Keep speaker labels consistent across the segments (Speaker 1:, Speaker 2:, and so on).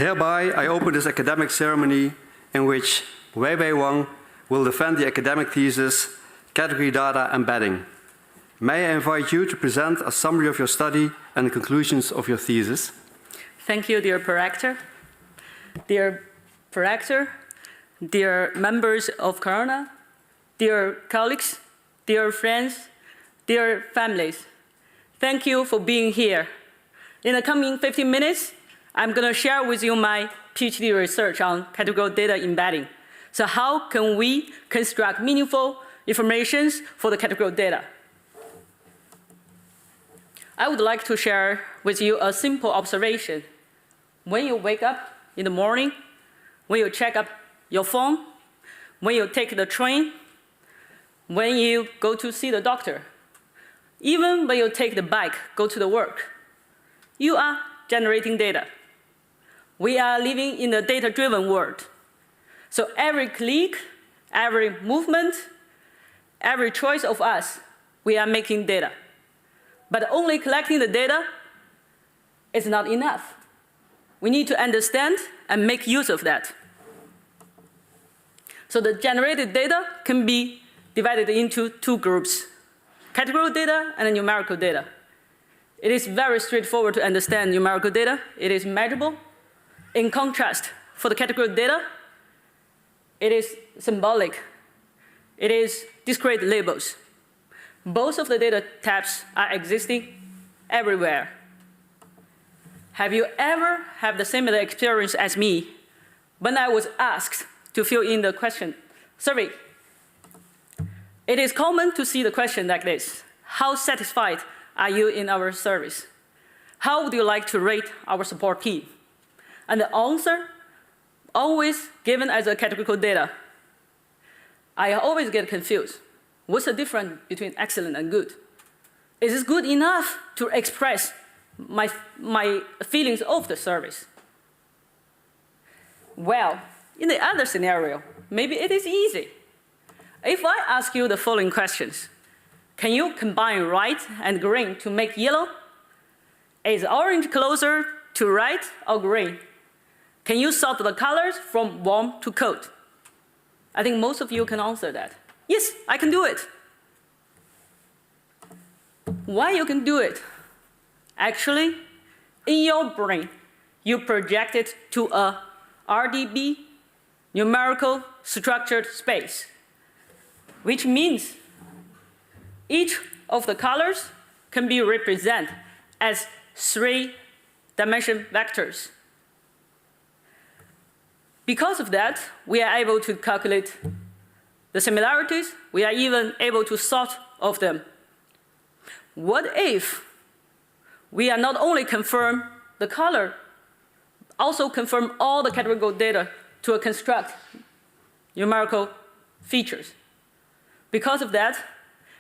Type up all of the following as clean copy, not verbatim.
Speaker 1: Hereby, I open this academic ceremony in which Weiwei Wang will defend the academic thesis, Category Data Embedding. May I invite you to present a summary of your study and the conclusions of your thesis?
Speaker 2: Thank you, dear Prorector. Dear Prorector, dear members of Corona, dear colleagues, dear friends, dear families, thank you for being here. In the coming 15 minutes, I'm going to share with you my PhD research on categorical data embedding. So how can we construct meaningful informations for the categorical data? I would like to share with you a simple observation. When you wake up in the morning, when you check up your phone, when you take the train, when you go to see the doctor, even when you take the bike, go to the work, you are generating data. We are living in a data-driven world. So every click, every movement, every choice of us, we are making data. But only collecting the data is not enough. We need to understand and make use of that. So the generated data can be divided into two groups, categorical data and numerical data. It is very straightforward to understand numerical data. It is measurable. In contrast, for the categorical data, it is symbolic. It is discrete labels. Both of the data types are existing everywhere. Have you ever had the similar experience as me when I was asked to fill in the question survey? It is common to see the question like this: how satisfied are you in our service? How would you like to rate our support team? And the answer, always given as a categorical data. I always get confused. What's the difference between excellent and good? Is this good enough to express my feelings of the service? Well, in the other scenario, maybe it is easy. If I ask you the following questions, can you combine red and green to make yellow? Is orange closer to red or green? Can you sort the colors from warm to cold? I think most of you can answer that. Yes, I can do it. Why you can do it? Actually, in your brain, you project it to a RDB, numerical structured space, which means each of the colors can be represented as three-dimensional vectors. Because of that, we are able to calculate the similarities. We are even able to sort of them. What if we are not only confirm the color, also confirm all the categorical data to construct numerical features? Because of that,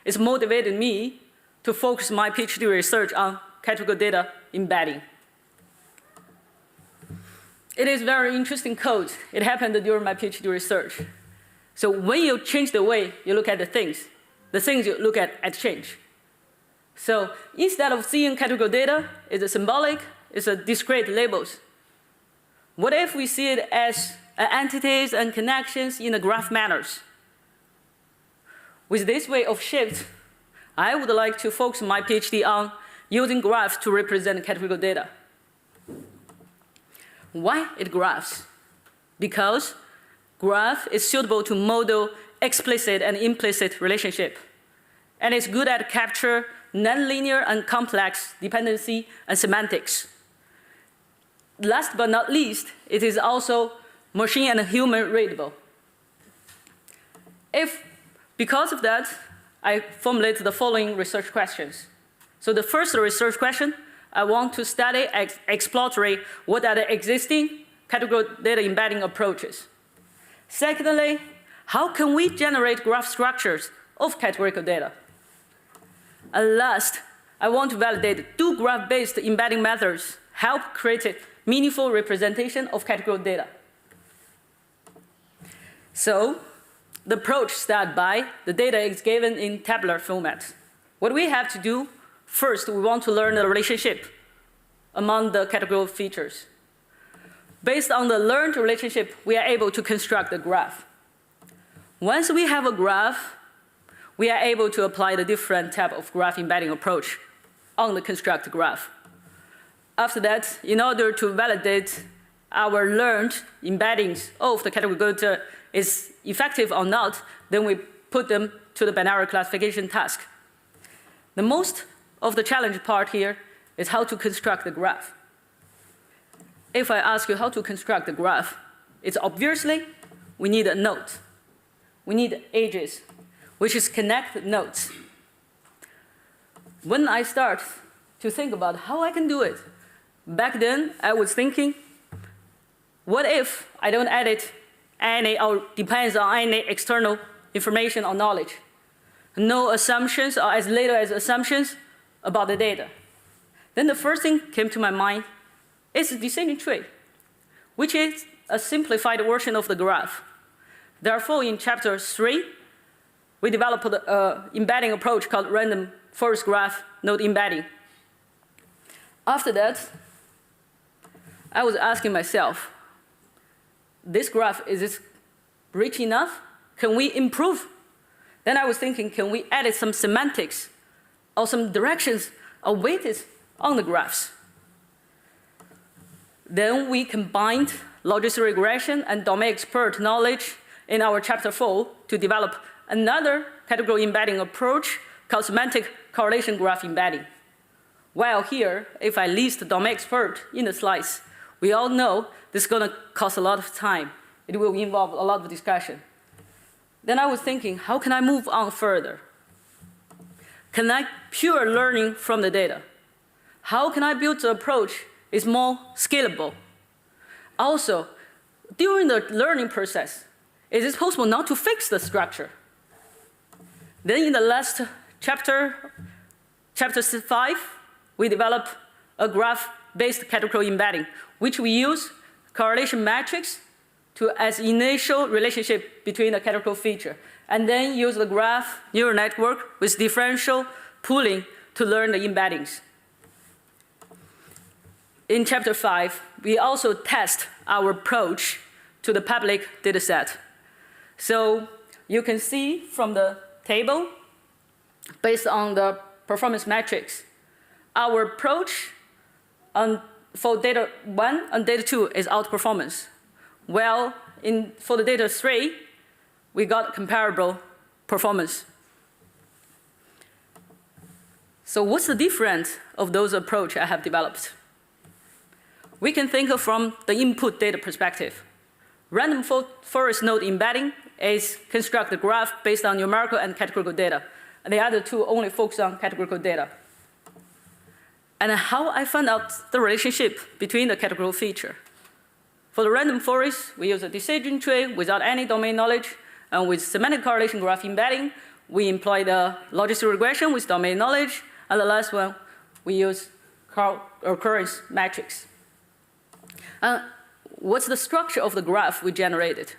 Speaker 2: it's motivated me to focus my PhD research on categorical data embedding. It is very interesting code. It happened during my PhD research. So when you change the way you look at the things you look at change. So instead of seeing categorical data as a symbolic, it's a discrete labels. What if we see it as entities and connections in a graph manners? With this way of shift, I would like to focus my PhD on using graphs to represent categorical data. Why it graphs? Because graph is suitable to model explicit and implicit relationship, and it's good at capture nonlinear and complex dependency and semantics. Last but not least, it is also machine and human readable. Because of that, I formulated the following research questions. So the first research question, I want to study exploratory what are the existing categorical data embedding approaches. Secondly, how can we generate graph structures of categorical data? And last, I want to validate, do graph-based embedding methods help create meaningful representation of categorical data? So, the approach starts by the data is given in tabular format. What we have to do, first, we want to learn the relationship among the categorical features. Based on the learned relationship, we are able to construct a graph. Once we have a graph, we are able to apply the different type of graph embedding approach on the constructed graph. After that, in order to validate our learned embeddings of the categorical data is effective or not, then we put them to the binary classification task. The most of the challenge part here is how to construct the graph. If I ask you how to construct the graph, it's obviously we need a node. We need edges, which is connect nodes. When I start to think about how I can do it, back then I was thinking, what if I don't edit any or depends on any external information or knowledge? No assumptions or as little as assumptions about the data. Then the first thing came to my mind is a decision tree, which is a simplified version of the graph. Therefore, in chapter 3, we developed an embedding approach called random forest graph node embedding. After that, I was asking myself, this graph, is it rich enough? Can we improve? Then I was thinking, can we add some semantics or some directions or weights on the graphs? Then we combined logistic regression and domain expert knowledge in our chapter 4 to develop another categorical embedding approach called semantic correlation graph embedding. While here, if I list domain expert in the slides, we all know this is going to cost a lot of time. It will involve a lot of discussion. Then I was thinking, how can I move on further? Can I pure learning from the data? How can I build the approach is more scalable? Also, during the learning process, is it possible not to fix the structure? Then in the last chapter 5, we develop a graph-based categorical embedding, which we use correlation matrix as initial relationship between the categorical feature, and then use the graph neural network with differential pooling to learn the embeddings. In chapter 5, we also test our approach to the public dataset. So you can see from the table, based on the performance metrics, our approach for data 1 and data 2 is outperformance. Well, for the data 3, we got comparable performance. So what's the difference of those approaches I have developed? We can think of from the input data perspective. Random forest node embedding is construct the graph based on numerical and categorical data. And the other two only focus on categorical data. And how I found out the relationship between the categorical feature. For the random forest, we use a decision tree without any domain knowledge. And with semantic correlation graph embedding, we employ the logistic regression with domain knowledge. And the last one, we use occurrence matrix. What's the structure of the graph we generated?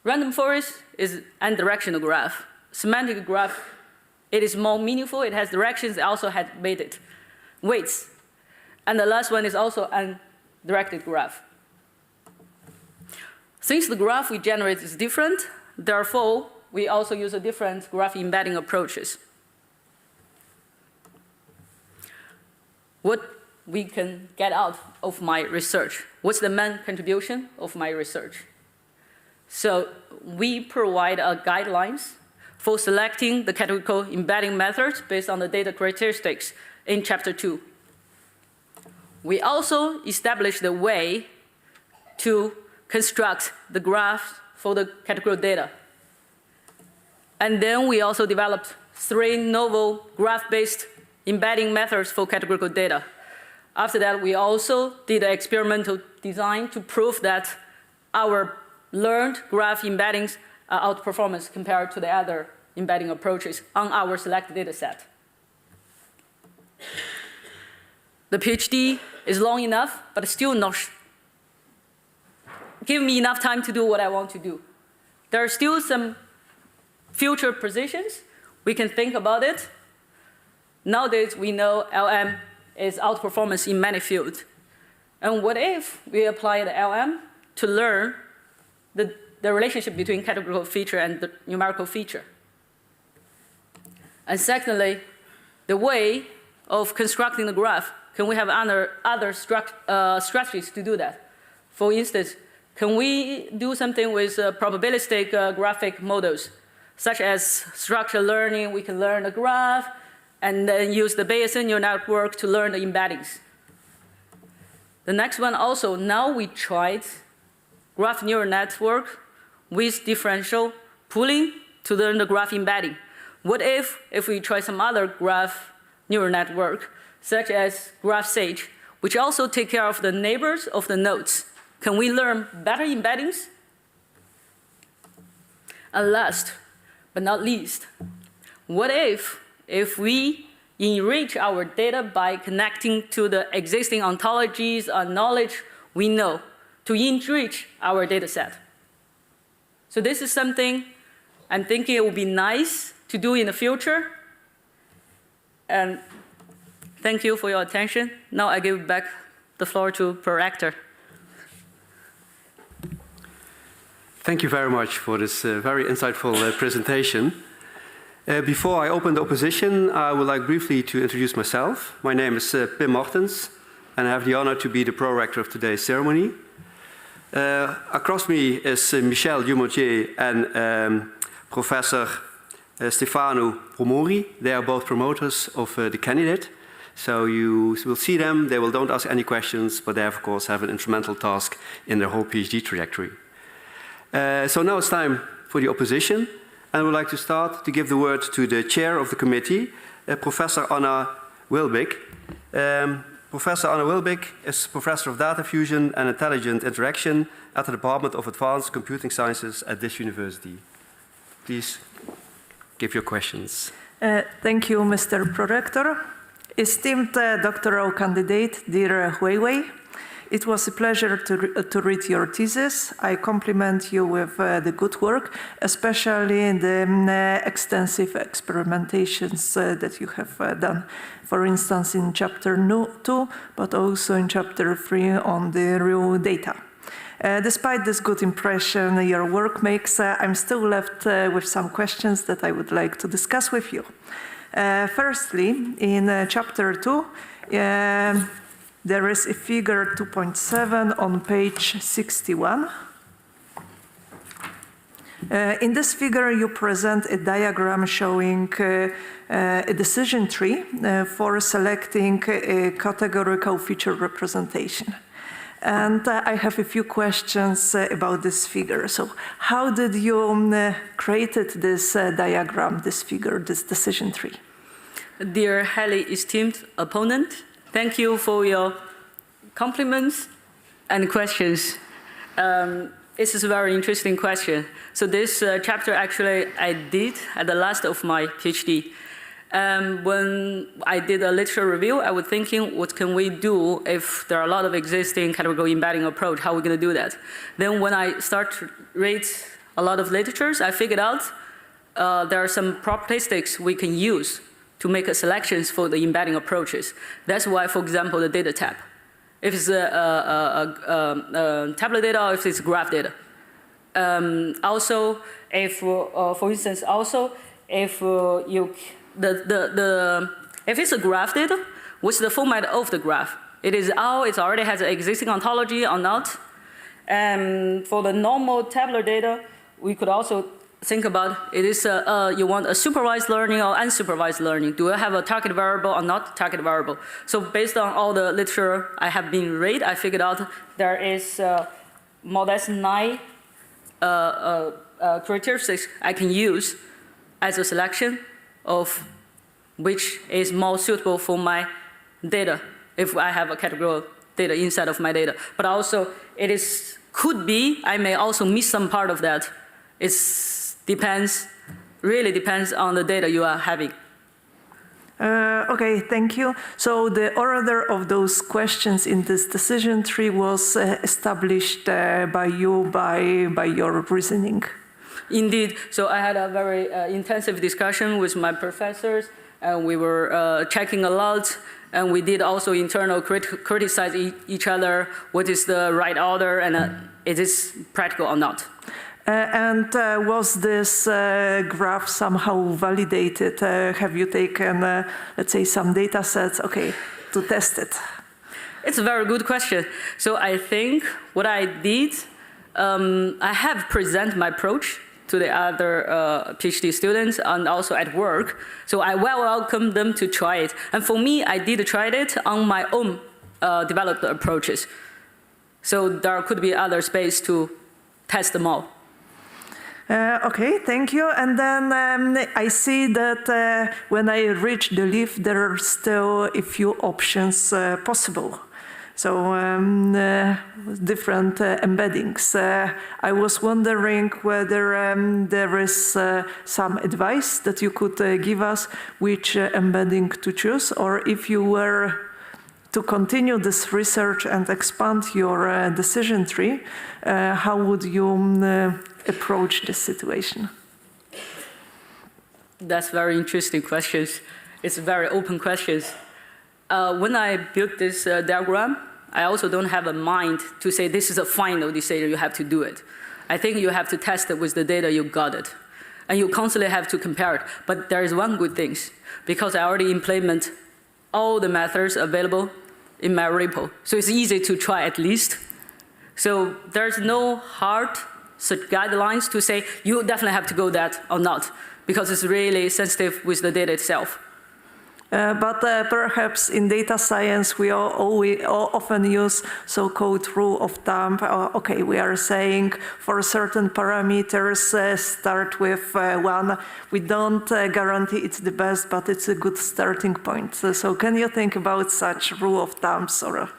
Speaker 2: Random forest is an directional graph. Semantic graph, it is more meaningful. It has directions. It also has weights. And the last one is also an directed graph. Since the graph we generate is different, therefore, we also use a different graph embedding approaches. What we can get out of my research? What's the main contribution of my research? So we provide guidelines for selecting the categorical embedding methods based on the data characteristics in Chapter 2. We also established the way to construct the graph for the categorical data. And then we also developed 3 novel graph-based embedding methods for categorical data. After that, we also did an experimental design to prove that our learned graph embeddings outperform us compared to the other embedding approaches on our selected data set. The PhD is long enough, but still not give me enough time to do what I want to do. There are still some future positions. We can think about it. Nowadays, we know LM is outperformance in many fields. And what if we apply the LM to learn the relationship between categorical feature and the numerical feature? And secondly, the way of constructing the graph, can we have other strategies to do that? For instance, can we do something with probabilistic graphic models, such as structured learning? We can learn a graph and then use the Bayesian neural network to learn the embeddings. The next one also, now we tried graph neural network with differential pooling to learn the graph embedding. What if we try some other graph neural network, such as graph sage, which also take care of the neighbors of the nodes? Can we learn better embeddings? And last but not least, what if we enrich our data by connecting to the existing ontologies and knowledge we know to enrich our data set? So this is something I'm thinking it would be nice to do in the future. And thank you for your attention. Now I give back the floor to Prorector.
Speaker 1: Thank you very much for this very insightful presentation. Before I open the opposition, I would like briefly to introduce myself. My name is Pim Martens, and I have the honor to be the pro-rector of today's ceremony. Across me is Michel Dumontier and Professor Stefano Promori. They are both promoters of the candidate. So you will see them. They don't ask any questions, but they, of course, have an instrumental task in their whole PhD trajectory. So now it's time for the opposition. And I would like to start to give the word to the chair of the committee, Professor Anna Wilbick. Professor Anna Wilbick is Professor of Data Fusion and Intelligent Interaction at the Department of Advanced Computing Sciences at this university. Please give your questions.
Speaker 3: Thank you, Mr. Prorector. Esteemed doctoral candidate, dear Weiwei, it was a pleasure to read your thesis. I compliment you with the good work, especially in the extensive experimentations that you have done. For instance, in Chapter 2, but also in Chapter 3 on the real data. Despite this good impression your work makes, I'm still left with some questions that I would like to discuss with you. Firstly, in Chapter 2, there is a figure 2.7 on page 61. In this figure, you present a diagram showing a decision tree for selecting a categorical feature representation. And I have a few questions about this figure. So how did you create this diagram, this figure, this decision tree?
Speaker 2: Dear highly esteemed opponent, thank you for your compliments and questions. This is a very interesting question. So this chapter actually I did at the last of my PhD. When I did a literature review, I was thinking, what can we do if there are a lot of existing categorical embedding approach? How are we going to do that? Then when I start to read a lot of literatures, I figured out there are some propertistics we can use to make selections for the embedding approaches. That's why, for example, the data tab. If it's tablet data or if it's graph data. Also, if, for instance, also if if it's a graph data, what's the format of the graph? It is it already has an existing ontology or not? And for the normal tabular data, we could also think about, it is you want a supervised learning or unsupervised learning. Do I have a target variable or not target variable? So based on all the literature I have been read, I figured out there is more or less 9 characteristics I can use as a selection of which is more suitable for my data if I have a categorical data inside of my data. But also, could be, I may also miss some part of that. It really depends on the data you are having.
Speaker 3: Okay, thank you. So the order of those questions in this decision tree was established by you, by your reasoning.
Speaker 2: Indeed. So I had a very intensive discussion with my professors, and we were checking a lot, and we did also internal criticize each other, what is the right order, and is this practical or not.
Speaker 3: And was this graph somehow validated? Have you taken, let's say, some data sets, okay, to test it?
Speaker 2: It's a very good question. So I think what I did, I have presented my approach to the other PhD students and also at work. So I welcome them to try it. And for me, I did try it on my own developed approaches. So there could be other space to test them all.
Speaker 3: Okay, thank you. And then I see that when I reach the leaf, there are still a few options possible. So different embeddings. I was wondering whether there is some advice that you could give us which embedding to choose, or if you were to continue this research and expand your decision tree, how would you approach this situation?
Speaker 2: That's very interesting questions. It's very open questions. When I built this diagram, I also don't have a mind to say this is a final decision, you have to do it. I think you have to test it with the data you got it. And you constantly have to compare it. But there is one good thing, because I already implement all the methods available in my repo. So it's easy to try at least. So there's no hard guidelines to say you definitely have to go that or not, because it's really sensitive with the data itself.
Speaker 3: But perhaps in data science, we often use so-called rule of thumb. Okay, we are saying for certain parameters, start with 1. We don't guarantee it's the best, but it's a good starting point. So can you think about such rule of thumbs? Or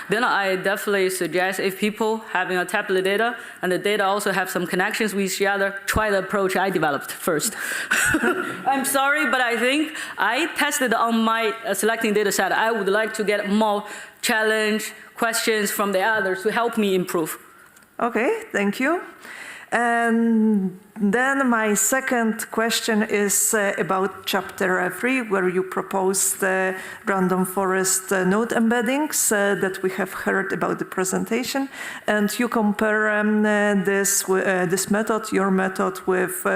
Speaker 2: Then I definitely suggest if people having a tablet data and the data also have some connections with each other, try the approach I developed first. I'm sorry, but I think I tested on my selecting data set. I would like to get more challenge questions from the others to help me improve.
Speaker 3: Okay, thank you. And then my second question is about chapter 3, where you proposed random forest node embeddings that we have heard about the presentation, and you compare this method, your method, with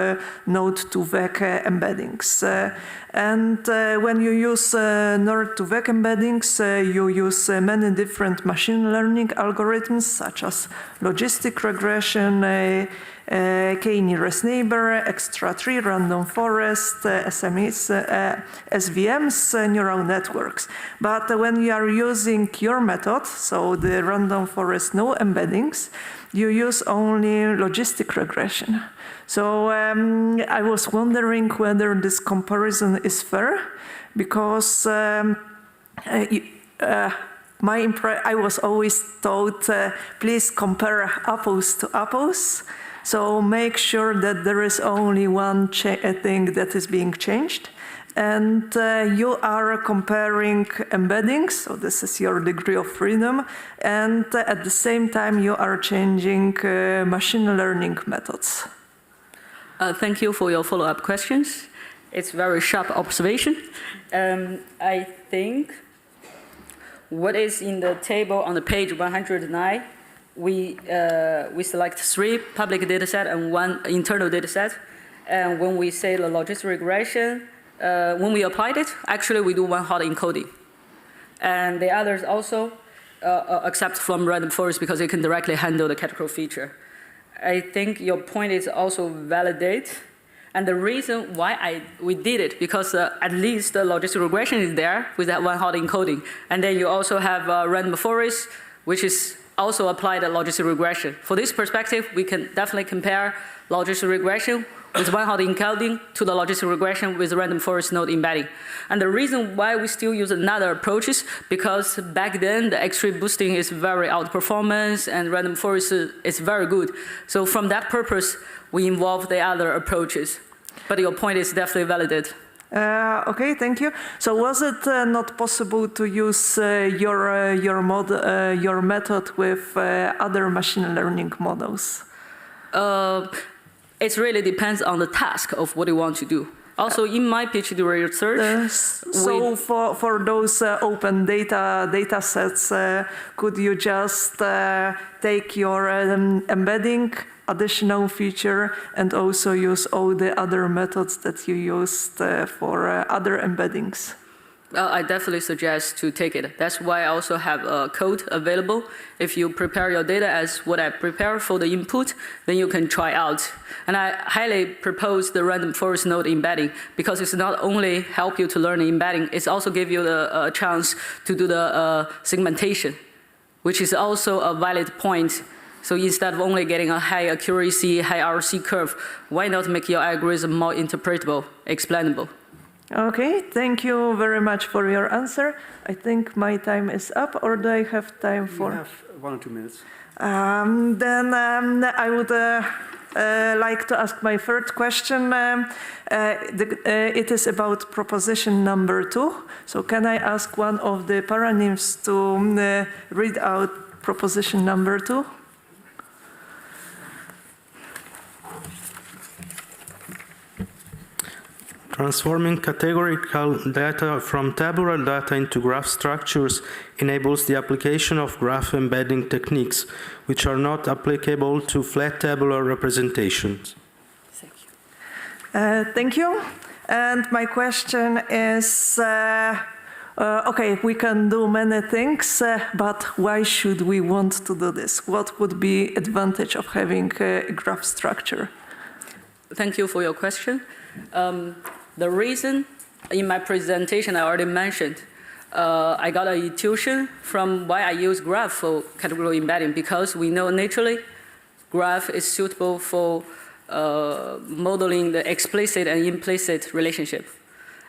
Speaker 3: node to vec embeddings. And when you use node to vec embeddings, you use many different machine learning algorithms, such as logistic regression, k-nearest neighbor, extra tree, random forest, SMEs, SVMs, neural networks. But when you are using your method, so the random forest no embeddings, you use only logistic regression. So I was wondering whether this comparison is fair, because I was always told, please compare apples to apples. So make sure that there is only one thing that is being changed. And you are comparing embeddings, so this is your degree of freedom, and at the same time you are changing machine learning methods.
Speaker 2: Thank you for your follow-up questions. It's very sharp observation. I think what is in the table on the page 109, we select 3 public data set and 1 internal data set. And when we say the logistic regression, when we applied it, actually we do 1 hot encoding. And the others also, accept from random forest because it can directly handle the categorical feature. I think your point is also valid. And the reason why we did it, because at least the logistic regression is there with that one-hot encoding. And then you also have random forest, which is also applied at logistic regression. For this perspective, we can definitely compare logistic regression with one-hot encoding to the logistic regression with random forest node embedding. And the reason why we still use another approach is because back then the X-ray boosting is very outperformance and random forest is very good. So from that purpose, we involve the other approaches. But your point is definitely validated.
Speaker 3: Okay, thank you. So was it not possible to use your method with other machine learning models?
Speaker 2: It really depends on the task of what you want to do. Also, in my PhD research,
Speaker 3: so for those open data sets, could you just take your embedding additional feature and also use all the other methods that you used for other embeddings?
Speaker 2: I definitely suggest to take it. That's why I also have a code available. If you prepare your data as what I prepare for the input, then you can try out. And I highly propose the random forest node embedding because it's not only help you to learn embedding, it's also give you the chance to do the segmentation, which is also a valid point. So instead of only getting a high accuracy, high RC curve, why not make your algorithm more interpretable, explainable?
Speaker 3: Okay, thank you very much for your answer. I think my time is up, or do I have time for?
Speaker 1: We have 1 or 2 minutes.
Speaker 3: Then I would like to ask my third question. It is about proposition number 2. So can I ask one of the paranims to read out proposition number 2?
Speaker 4: Transforming categorical data from tabular data into graph structures enables the application of graph embedding techniques, which are not applicable to flat tabular representations.
Speaker 2: Thank you.
Speaker 3: Thank you. And my question is, okay, we can do many things, but why should we want to do this? What would be advantage of having a graph structure?
Speaker 2: Thank you for your question. The reason in my presentation I already mentioned, I got an intuition from why I use graph for categorical embedding, because we know naturally graph is suitable for modeling the explicit and implicit relationship.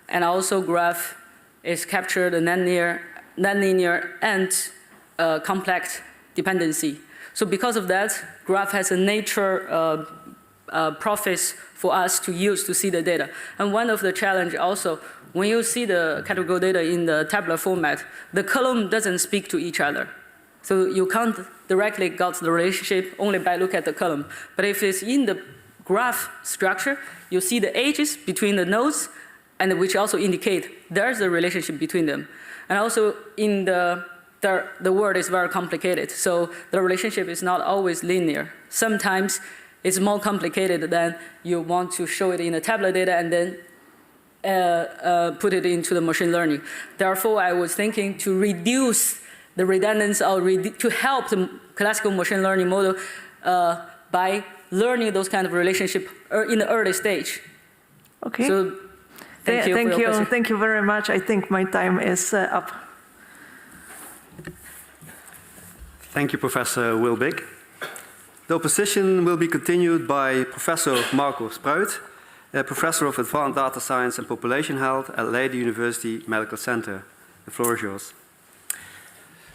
Speaker 2: And also graph is captured the nonlinear and complex dependency. So because of that, graph has a nature process for us to use to see the data. And one of the challenge also, when you see the categorical data in the tabular format, the column doesn't speak to each other. So you can't directly get the relationship only by looking at the column. But if it's in the graph structure, you see the edges between the nodes, and which also indicate there's a relationship between them. And also in the word is very complicated, so the relationship is not always linear. Sometimes it's more complicated than you want to show it in the tabular data and then put it into the machine learning. Therefore, I was thinking to reduce the redundancy or to help the classical machine learning model by learning those kind of relationship in the early stage.
Speaker 3: Okay.
Speaker 2: So, thank you
Speaker 3: very much. I think my time is up.
Speaker 1: Thank you, Professor Wilbick. The opposition will be continued by Professor Marco Spruit, Professor of Advanced Data Science and Population Health at Leiden University Medical Center. The floor is yours.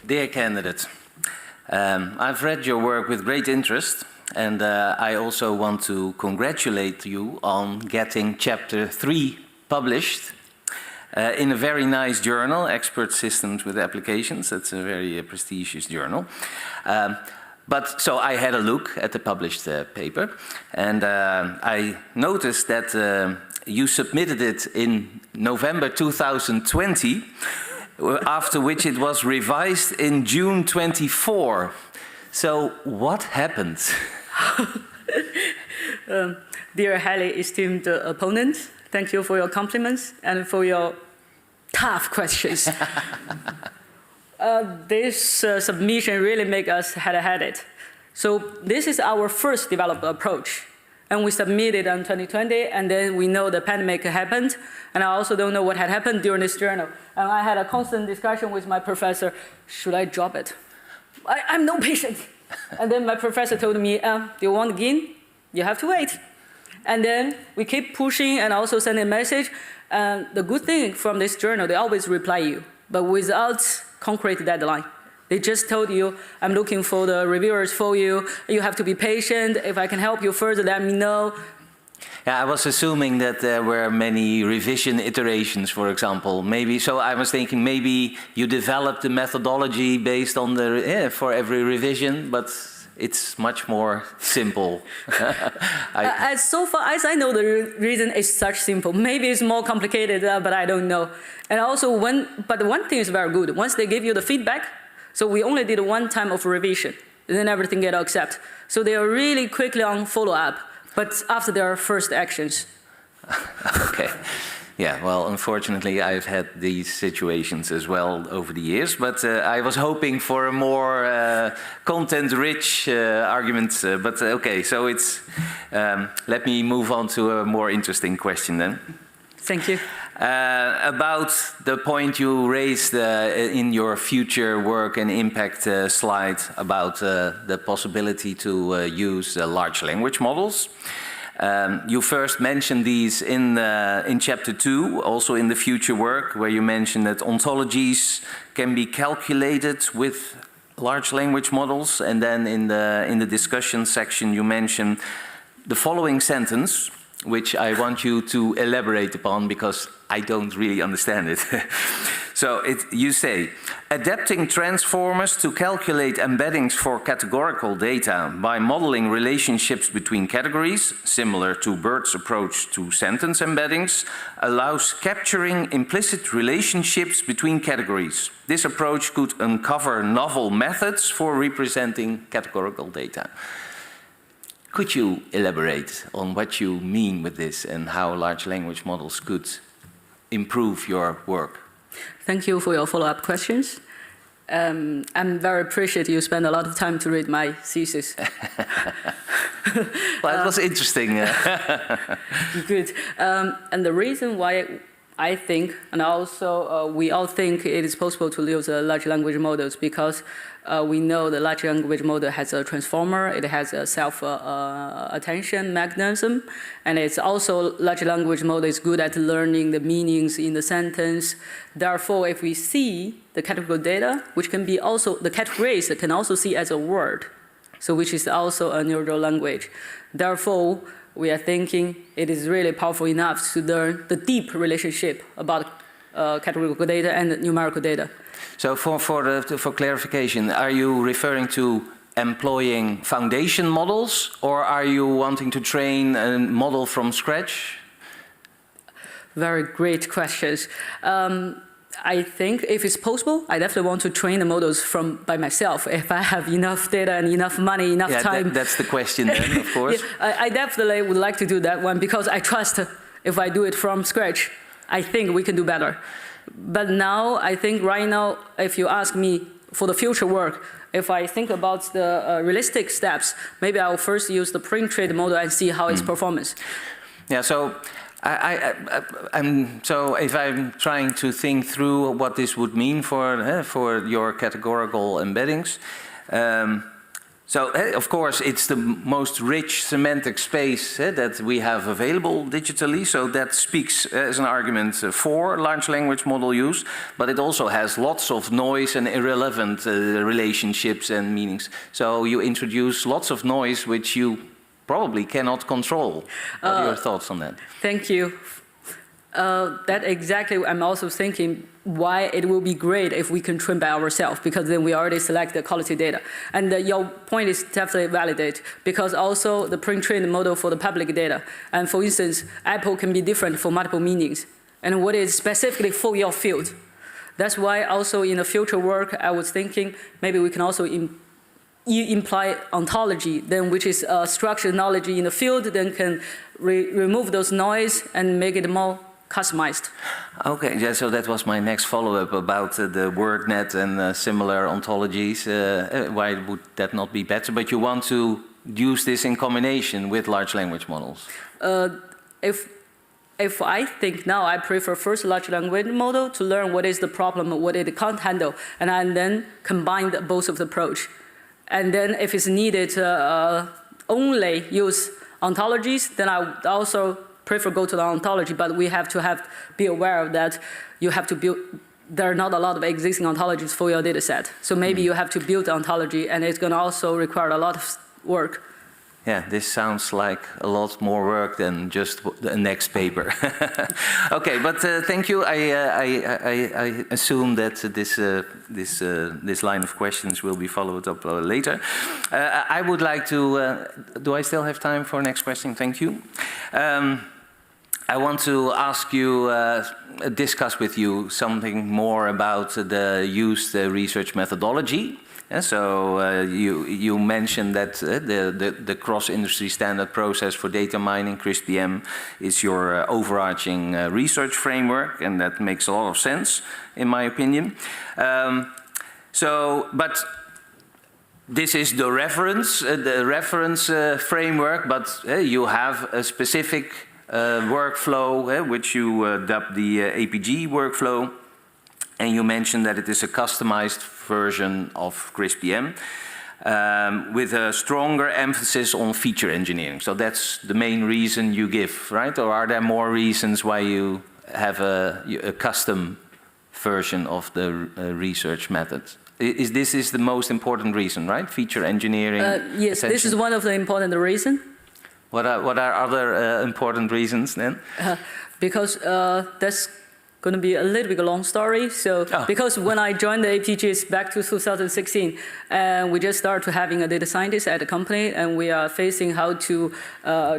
Speaker 5: Dear candidate, I've read your work with great interest, and I also want to congratulate you on getting Chapter 3 published in a very nice journal, Expert Systems with Applications. That's a very prestigious journal. So I had a look at the published paper, and I noticed that you submitted it in November 2020, after which it was revised in June 24. So what happened?
Speaker 2: Dear highly esteemed opponent, thank you for your compliments and for your tough questions. This submission really make us had it. So this is our first developed approach. And we submitted in 2020, and then we know the pandemic happened, and I also don't know what had happened during this journal. And I had a constant discussion with my professor, should I drop it? I'm no patient. And then my professor told me, do you want again? You have to wait. And then we keep pushing and also sending a message. And the good thing from this journal, they always reply you, but without concrete deadline. They just told you, I'm looking for the reviewers for you. You have to be patient. If I can help you further, let me know.
Speaker 5: Yeah, I was assuming that there were many revision iterations, for example. Maybe, so I was thinking maybe you developed the methodology based on the, for every revision, but it's much more simple.
Speaker 2: So far as I know, the reason is such simple. Maybe it's more complicated, but I don't know. And also, but one thing is very good. Once they give you the feedback, so we only did one time of revision, then everything get accepted. So they are really quickly on follow-up, but after their first actions.
Speaker 5: Okay. Yeah, well, unfortunately, I've had these situations as well over the years, but I was hoping for a more content-rich argument. But okay, so it's. Let me move on to a more interesting question then.
Speaker 2: Thank you.
Speaker 5: About the point you raised in your future work and impact slide about the possibility to use large language models. You first mentioned these in chapter 2, also in the future work, where you mentioned that ontologies can be calculated with large language models, and then in the discussion section you mentioned the following sentence, which I want you to elaborate upon because I don't really understand it. So you say, adapting transformers to calculate embeddings for categorical data by modeling relationships between categories, similar to BERT's approach to sentence embeddings, allows capturing implicit relationships between categories. This approach could uncover novel methods for representing categorical data. Could you elaborate on what you mean with this and how large language models could improve your work?
Speaker 2: Thank you for your follow-up questions. I'm very appreciative you spend a lot of time to read my thesis.
Speaker 5: Well, it was interesting.
Speaker 2: Good. And the reason why I think, and also we all think it is possible to use large language models because we know the large language model has a transformer, it has a self-attention mechanism, and it's also large language model is good at learning the meanings in the sentence. Therefore, if we see the categorical data, which can be also, the categories can also see as a word, so which is also a neural language. Therefore, we are thinking it is really powerful enough to learn the deep relationship about categorical data and numerical data.
Speaker 5: So for clarification, are you referring to employing foundation models, or are you wanting to train a model from scratch?
Speaker 2: Very great questions. I think if it's possible, I definitely want to train the models by myself. If I have enough data and enough money, enough time.
Speaker 5: That's the question then, of course.
Speaker 2: Yeah, I definitely would like to do that one because I trust if I do it from scratch, I think we can do better. But now, I think right now, if you ask me for the future work, if I think about the realistic steps, maybe I'll first use the pre-trained model and see how its performance.
Speaker 5: Yeah, so so if I'm trying to think through what this would mean for your categorical embeddings, so of course it's the most rich semantic space that we have available digitally, so that speaks as an argument for large language model use, but it also has lots of noise and irrelevant relationships and meanings. So you introduce lots of noise which you probably cannot control. What are your thoughts on that?
Speaker 2: Thank you. That exactly, I'm also thinking why it will be great if we can train by ourselves, because then we already select the quality data. And your point is definitely valid, because also the pre-trained model for the public data. And for instance, Apple can be different for multiple meanings, and what is specifically for your field. That's why also in the future work, I was thinking maybe we can also imply ontology, then which is structured knowledge in the field, then can remove those noise and make it more customized.
Speaker 5: Okay, yeah, so that was my next follow-up about the WordNet and similar ontologies. Why would that not be better? But you want to use this in combination with large language models?
Speaker 2: If I think now, I prefer first large language model to learn what is the problem, what it can't handle, and then combine both of the approach. And then if it's needed only use ontologies, then I would also prefer go to the ontology, but we have to be aware of that. You have to build, there are not a lot of existing ontologies for your data set. So maybe you have to build the ontology, and it's going to also require a lot of work.
Speaker 5: Yeah, this sounds like a lot more work than just the next paper. Okay, but thank you. I assume that this line of questions will be followed up later. I would like to. Do I still have time for next question? Thank you. I want to ask you, discuss with you something more about the used research methodology. Yeah, so you mentioned that the cross-industry standard process for data mining, CRISP-DM, is your overarching research framework, and that makes a lot of sense, in my opinion. But this is the reference framework, but you have a specific workflow, which you dubbed the APG workflow. And you mentioned that it is a customized version of CRISP-DM with a stronger emphasis on feature engineering. So that's the main reason you give, right? Or are there more reasons why you have a custom version of the research method? This is the most important reason, right? Feature engineering.
Speaker 2: Yes, this is one of the important reasons.
Speaker 5: What are other important reasons then?
Speaker 2: Because that's going to be a little bit a long story. So because when I joined the APGs back to 2016, and we just started having a data scientist at the company, and we are facing how to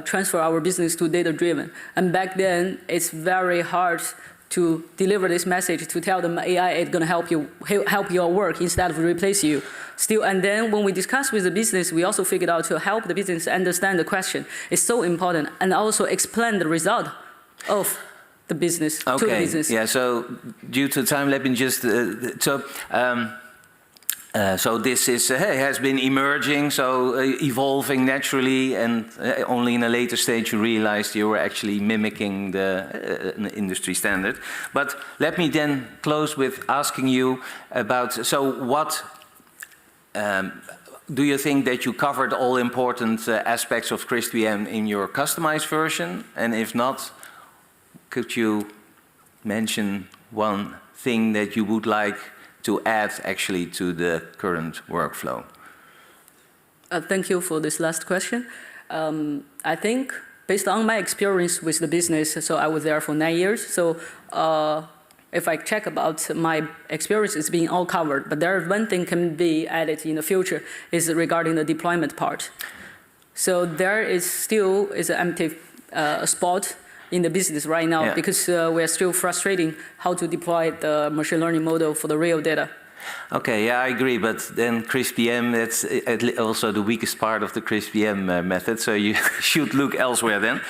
Speaker 2: transfer our business to data-driven. And back then, it's very hard to deliver this message to tell them AI is going to help your work instead of replace you. Still, and then when we discussed with the business, we also figured out to help the business understand the question. It's so important, and also explain the result of the business to the business.
Speaker 5: Yeah, so due to time, let me just, so this is, has been emerging, so evolving naturally, and only in a later stage you realized you were actually mimicking the industry standard. But let me then close with asking you about, so what, do you think that you covered all important aspects of CRISP-DM in your customized version? And if not, could you mention one thing that you would like to add actually to the current workflow?
Speaker 2: Thank you for this last question. I think based on my experience with the business, so I was there for 9 years, so if I check about my experience, it's being all covered. But there is one thing can be added in the future is regarding the deployment part. So there is still an empty spot in the business right now because we are still frustrating how to deploy the machine learning model for the real data.
Speaker 5: Okay, yeah, I agree, but then CRISP-DM, that's also the weakest part of the CRISP-DM method, so you should look elsewhere then.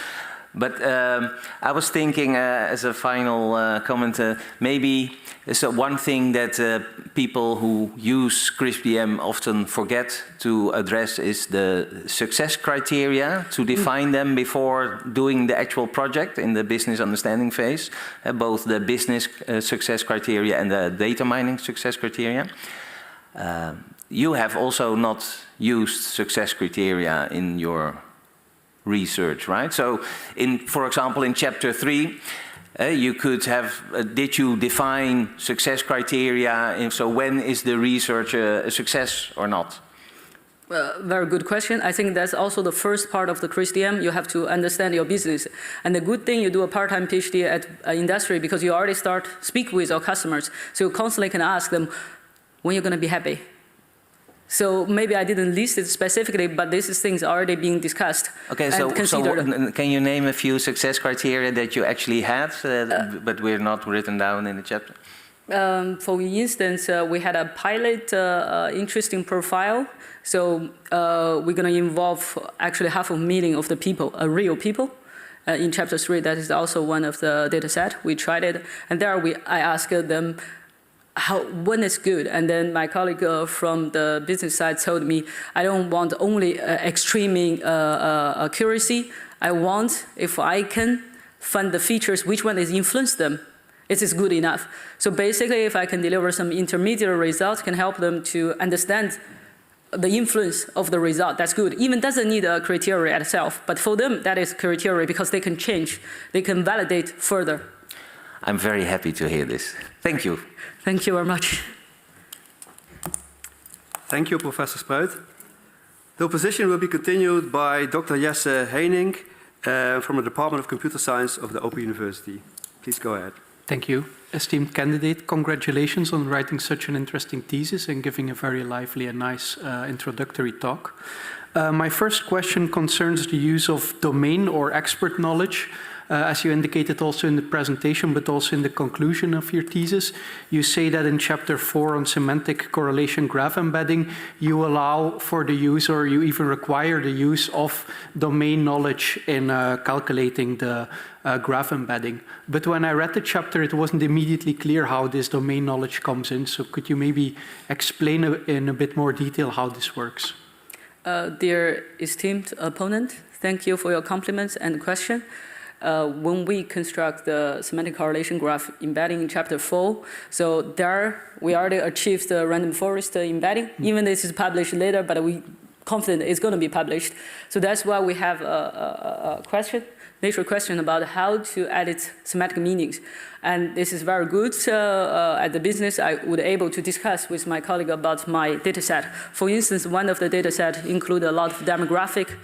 Speaker 5: But I was thinking as a final comment, maybe so one thing that people who use CRISP-DM often forget to address is the success criteria, to define them before doing the actual project in the business understanding phase, both the business success criteria and the data mining success criteria. You have also not used success criteria in your research, right? So, for example, in chapter 3, you could have, did you define success criteria? And so when is the research a success or not?
Speaker 2: Very good question. I think that's also the first part of the CRISP-DM. You have to understand your business. And the good thing, you do a part-time PhD at industry because you already speak with your customers. So you constantly can ask them, when you're going to be happy? So maybe I didn't list it specifically, but this is things already being discussed.
Speaker 5: Okay, so can you name a few success criteria that you actually had, but were not written down in the chapter?
Speaker 2: For instance, we had a pilot interesting profile. So we're going to involve actually 500,000 of the people, real people. in chapter 3, that is also one of the data set. We tried it, and there I asked them when it's good. And then my colleague from the business side told me, I don't want only extreme accuracy. I want, if I can find the features, which one is influence them, it is good enough. So basically, if I can deliver some intermediate results, can help them to understand the influence of the result, that's good. Even doesn't need a criteria itself, but for them, that is criteria because they can change, they can validate further.
Speaker 5: I'm very happy to hear this. Thank you.
Speaker 2: Thank you very much.
Speaker 1: Thank you, Professor Spruit. The opposition will be continued by Dr. Jesse Heining from the Department of Computer Science of the Open University. Please go ahead.
Speaker 6: Thank you. Esteemed candidate, congratulations on writing such an interesting thesis and giving a very lively and nice introductory talk. My first question concerns the use of domain or expert knowledge. As you indicated also in the presentation, but also in the conclusion of your thesis, you say that in chapter 4 on semantic correlation graph embedding, you allow for the use, or you even require the use of domain knowledge in calculating the graph embedding. But when I read the chapter, it wasn't immediately clear how this domain knowledge comes in. So could you maybe explain in a bit more detail how this works?
Speaker 2: Dear esteemed opponent, thank you for your compliments and question. When we construct the semantic correlation graph embedding in chapter 4, so there we already achieved the random forest embedding. Even this is published later, but we confident it's going to be published. So that's why we have a question, natural question about how to edit semantic meanings. And this is very good. At the business, I would able to discuss with my colleague about my data set. For instance, one of the data set include a lot of demographic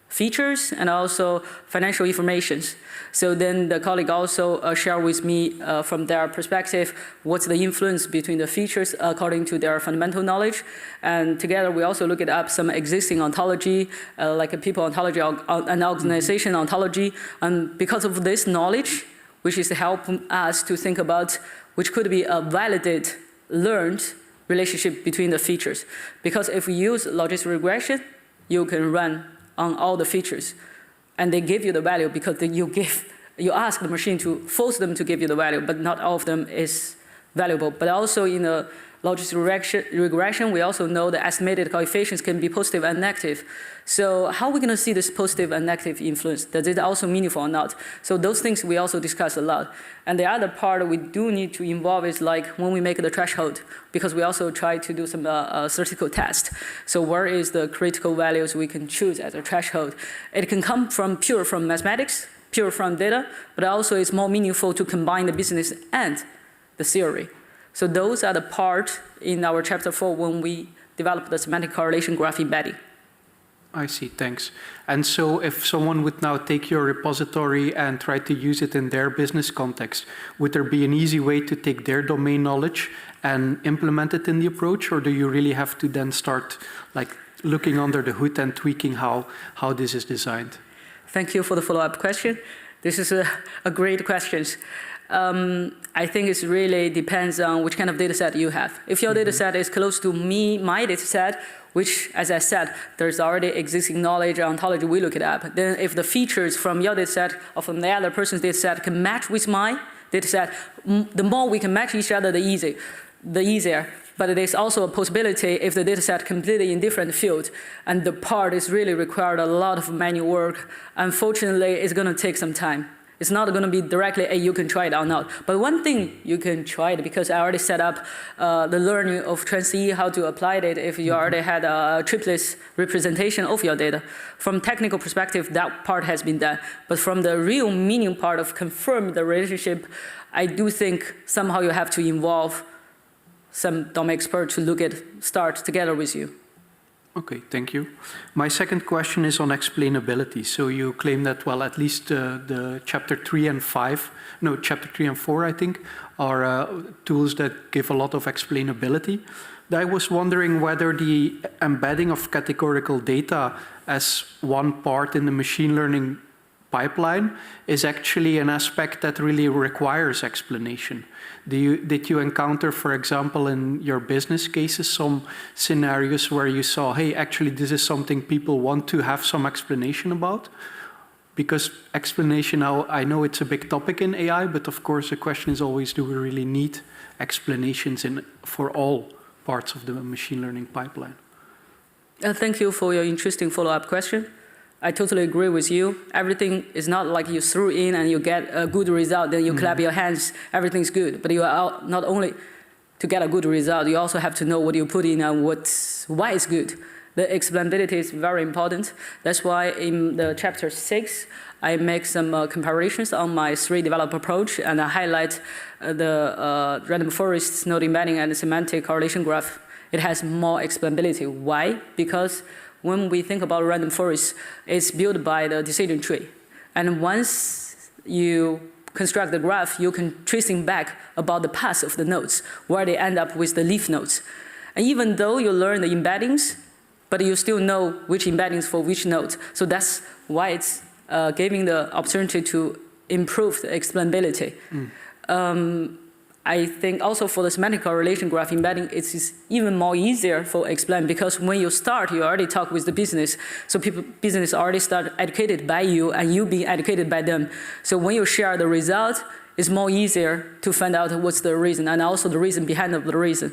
Speaker 2: features and also financial informations. So then the colleague also share with me from their perspective what's the influence between the features according to their fundamental knowledge. And together we also looked up some existing ontology, like a people ontology and organization ontology. And because of this knowledge, which is helping us to think about which could be a validated, learned relationship between the features. Because if we use logistic regression, you can run on all the features, and they give you the value because you ask the machine to force them to give you the value, but not all of them is valuable. But also in the logistic regression, we also know the estimated coefficients can be positive and negative. So how are we going to see this positive and negative influence? Does it also meaningful or not? So those things we also discuss a lot. And the other part we do need to involve is like when we make the threshold, because we also try to do some statistical test. So where is the critical values we can choose as a threshold? It can come from pure from mathematics, pure from data, but also it's more meaningful to combine the business and the theory. So those are the part in our chapter 4 when we develop the semantic correlation graph embedding.
Speaker 6: I see, thanks. And so if someone would now take your repository and try to use it in their business context, would there be an easy way to take their domain knowledge and implement it in the approach, or do you really have to then start like looking under the hood and tweaking how this is designed?
Speaker 2: Thank you for the follow-up question. This is a great question. I think it really depends on which kind of data set you have. If your data set is close to my data set, which, as I said, there's already existing knowledge or ontology, we look it up. Then if the features from your data set or from the other person's data set can match with my data set, the more we can match each other, the easier. But there's also a possibility if the data set completely in different field and the part is really required a lot of manual work, unfortunately, it's going to take some time. It's not going to be directly, hey, you can try it or not. But one thing you can try it, because I already set up the learning of TransE, how to apply it if you already had a triplet representation of your data. From technical perspective, that part has been done. But from the real meaning part of confirm the relationship, I do think somehow you have to involve some domain expert to start together with you.
Speaker 6: Okay, thank you. My second question is on explainability. So you claim that, well, at least the chapter 3 and 4, I think, are tools that give a lot of explainability. I was wondering whether the embedding of categorical data as one part in the machine learning pipeline is actually an aspect that really requires explanation. Did you encounter, for example, in your business cases, some scenarios where you saw, hey, actually this is something people want to have some explanation about? Because explanation, now I know it's a big topic in AI, but of course the question is always, do we really need explanations for all parts of the machine learning pipeline?
Speaker 2: Thank you for your interesting follow-up question. I totally agree with you. Everything is not like you threw in and you get a good result, then you clap your hands, everything's good. But you are not only to get a good result, you also have to know what you put in and why it's good. The explainability is very important. That's why in the chapter 6, I make some comparisons on my 3 develop approach, and I highlight the random forest node embedding and the semantic correlation graph. It has more explainability. Why? Because when we think about random forest, it's built by the decision tree. And once you construct the graph, you can tracing back about the path of the nodes, where they end up with the leaf nodes. And even though you learn the embeddings, but you still know which embeddings for which node. So that's why it's giving the opportunity to improve the explainability. I think also for the semantic correlation graph embedding, it's even more easier for explain, because when you start, you already talk with the business. So business already start educated by you and you being educated by them. So when you share the result, it's more easier to find out what's the reason and also the reason behind the reason.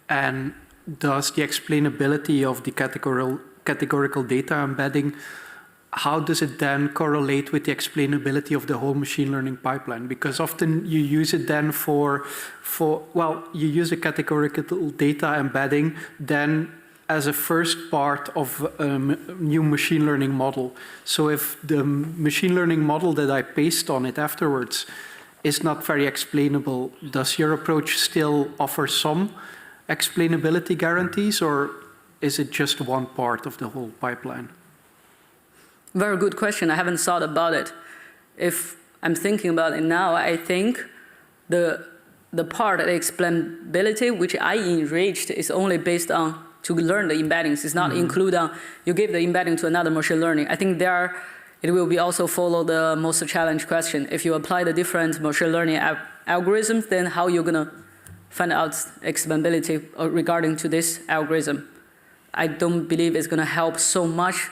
Speaker 6: And does the explainability of the categorical data embedding, how does it then correlate with the explainability of the whole machine learning pipeline? Because often you use it then you use a categorical data embedding then as a first part of a new machine learning model. So if the machine learning model that I paste on it afterwards is not very explainable, does your approach still offer some explainability guarantees, or is it just one part of the whole pipeline?
Speaker 2: Very good question. I haven't thought about it. If I'm thinking about it now, I think the part of the explainability which I enriched is only based on to learn the embeddings. It's not include on you give the embedding to another machine learning. I think it will be also follow the most challenge question. If you apply the different machine learning algorithms, then how you're gonna find out explainability regarding to this algorithm? I don't believe it's gonna help so much.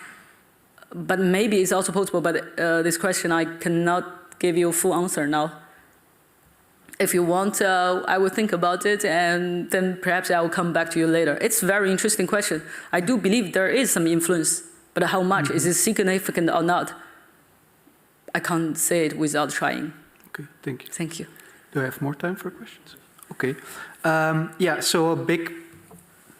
Speaker 2: But maybe it's also possible, but this question I cannot give you a full answer now. If you want, I will think about it and then perhaps I will come back to you later. It's a very interesting question. I do believe there is some influence, but how much? Is it significant or not? I can't say it without trying.
Speaker 6: Okay, thank you.
Speaker 2: Thank you.
Speaker 6: Do I have more time for questions? Okay. Yeah, so a big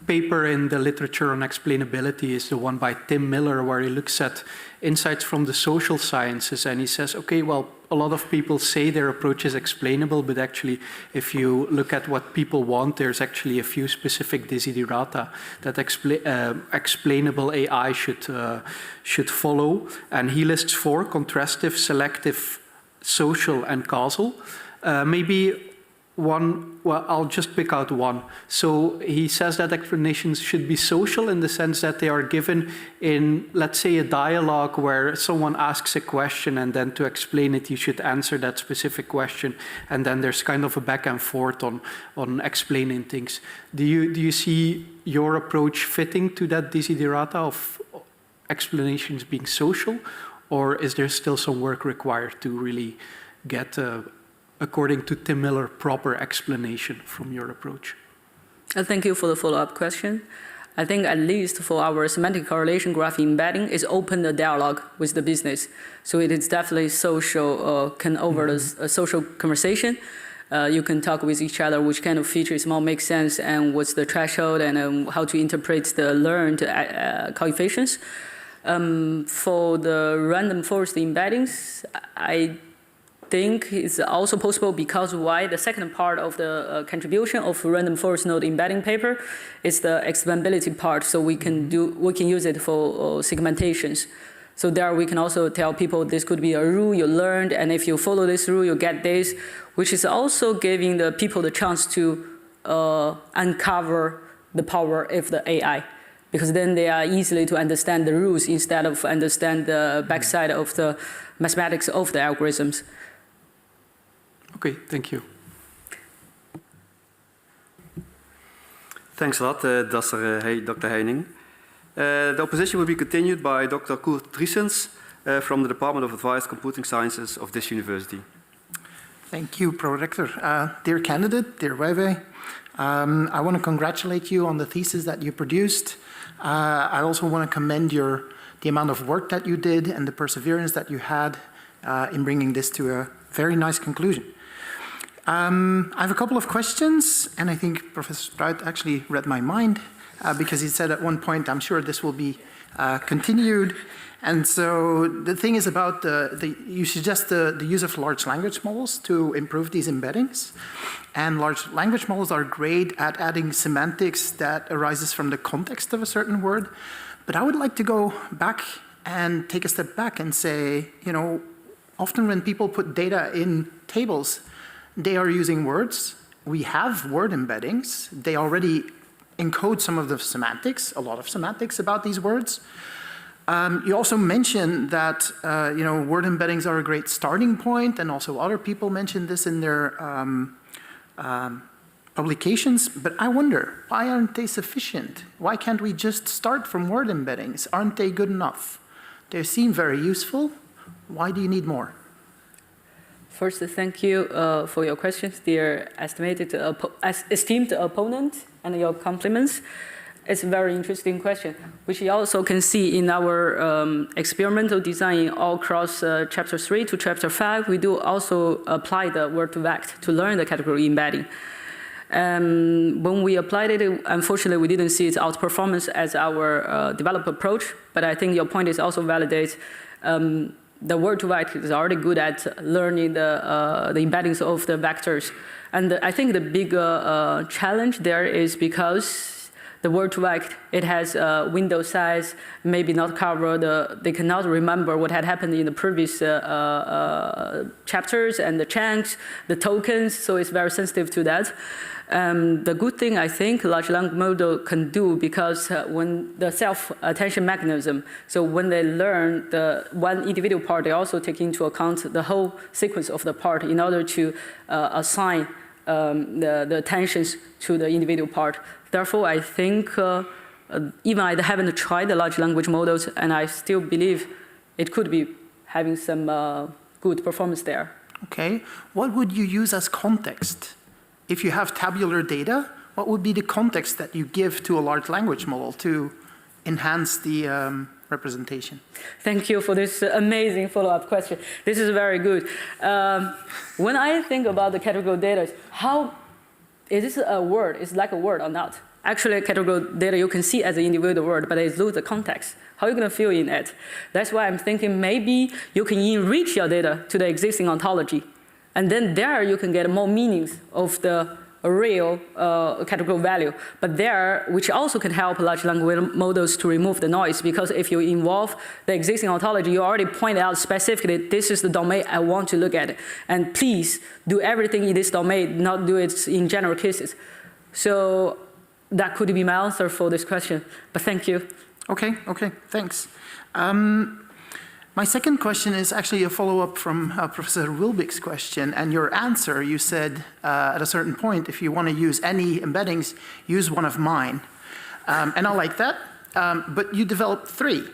Speaker 6: paper in the literature on explainability is the one by Tim Miller, where he looks at insights from the social sciences, and he says, okay, well, a lot of people say their approach is explainable, but actually, if you look at what people want, there's actually a few specific desiderata that explainable AI should follow, and he lists 4: contrastive, selective, social, and causal. Maybe one, well, I'll just pick out one. So he says that explanations should be social in the sense that they are given in, let's say, a dialogue where someone asks a question, and then to explain it, you should answer that specific question. And then there's kind of a back and forth on explaining things. Do you see your approach fitting to that desiderata of explanations being social? Or is there still some work required to really get according to Tim Miller, proper explanation from your approach?
Speaker 2: Thank you for the follow-up question. I think at least for our semantic correlation graph embedding is open the dialogue with the business. So it is definitely social, can over the social conversation. You can talk with each other which kind of features more make sense and what's the threshold and how to interpret the learned coefficients. For the random forest embeddings, I think it's also possible because why the second part of the contribution of random forest node embedding paper is the explainability part. So we can use it for segmentations. So there we can also tell people this could be a rule you learned, and if you follow this rule, you get this, which is also giving the people the chance to uncover the power of the AI. Because then they are easily to understand the rules instead of understand the backside of the mathematics of the algorithms.
Speaker 6: Okay, thank you.
Speaker 1: Thanks a lot, Dr. Heining. The opposition will be continued by Dr. Koert Driessens, from the Department of Advanced Computing Sciences of this university.
Speaker 7: Thank you, Pro-Rector. Dear candidate, dear Weiwei, I want to congratulate you on the thesis that you produced. I also want to commend the amount of work that you did and the perseverance that you had in bringing this to a very nice conclusion. I have a couple of questions, and I think Professor Spruit actually read my mind because he said at one point, I'm sure this will be continued. And so the thing is about you suggest the use of large language models to improve these embeddings. And large language models are great at adding semantics that arises from the context of a certain word. But I would like to go back and take a step back and say, you know, often when people put data in tables, they are using words. We have word embeddings. They already encode some of the semantics, a lot of semantics about these words. You also mentioned that you know, word embeddings are a great starting point, and also other people mentioned this in their publications. But I wonder, why aren't they sufficient? Why can't we just start from word embeddings? Aren't they good enough? They seem very useful. Why do you need more?
Speaker 2: First, thank you for your questions, dear esteemed opponent, and your compliments. It's a very interesting question, which you also can see in our experimental design all across chapter 3 to chapter 5. We do also apply the word-to-vec to learn the category embedding. When we applied it, unfortunately, we didn't see its outperformance as our developed approach, but I think your point is also validates the word-to-vec is already good at learning the embeddings of the vectors. And I think the big challenge there is because the word-to-vec, it has window size, maybe not cover they cannot remember what had happened in the previous chapters and the chunks, the tokens, so it's very sensitive to that. The good thing I think large language model can do, because when the self-attention mechanism, so when they learn the one individual part, they also take into account the whole sequence of the part in order to assign the attentions to the individual part. Therefore, I think even I haven't tried the large language models, and I still believe it could be having some good performance there.
Speaker 7: Okay. What would you use as context? If you have tabular data, what would be the context that you give to a large language model to enhance the representation?
Speaker 2: Thank you for this amazing follow-up question. This is very good. When I think about the categorical data, how is this a word? Is it like a word or not? Actually, categorical data you can see as an individual word, but it loses the context. How are you going to feel in it? That's why I'm thinking maybe you can enrich your data to the existing ontology. And then there you can get more meanings of the real categorical value. But there, which also can help large language models to remove the noise, because if you involve the existing ontology, you already pointed out specifically, this is the domain I want to look at. And please do everything in this domain, not do it in general cases. So that could be my answer for this question. But thank you.
Speaker 7: Okay, thanks. My second question is actually a follow-up from Professor Wilbick's question. And your answer, you said at a certain point, if you want to use any embeddings, use one of mine. And I like that. But you developed 3,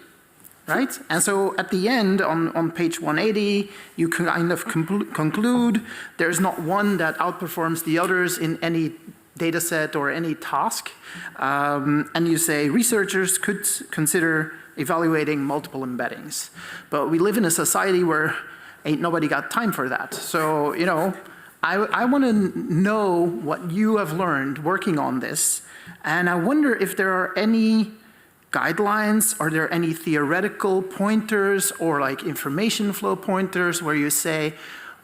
Speaker 7: right? And so at the end, on page 180, you kind of conclude there's not one that outperforms the others in any data set or any task. And you say researchers could consider evaluating multiple embeddings. But we live in a society where ain't nobody got time for that. So, you know, I want to know what you have learned working on this. And I wonder if there are any guidelines, are there any theoretical pointers or like information flow pointers where you say,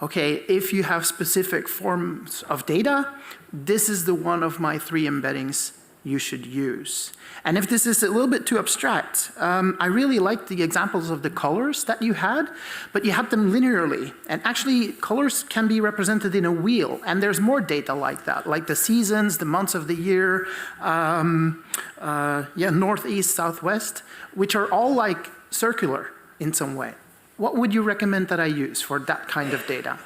Speaker 7: okay, if you have specific forms of data, this is the one of my 3 embeddings you should use. And if this is a little bit too abstract, I really liked the examples of the colors that you had, but you had them linearly. And actually, colors can be represented in a wheel, and there's more data like that, like the seasons, the months of the year, northeast, southwest, which are all like circular in some way. What would you recommend that I use for that kind of data?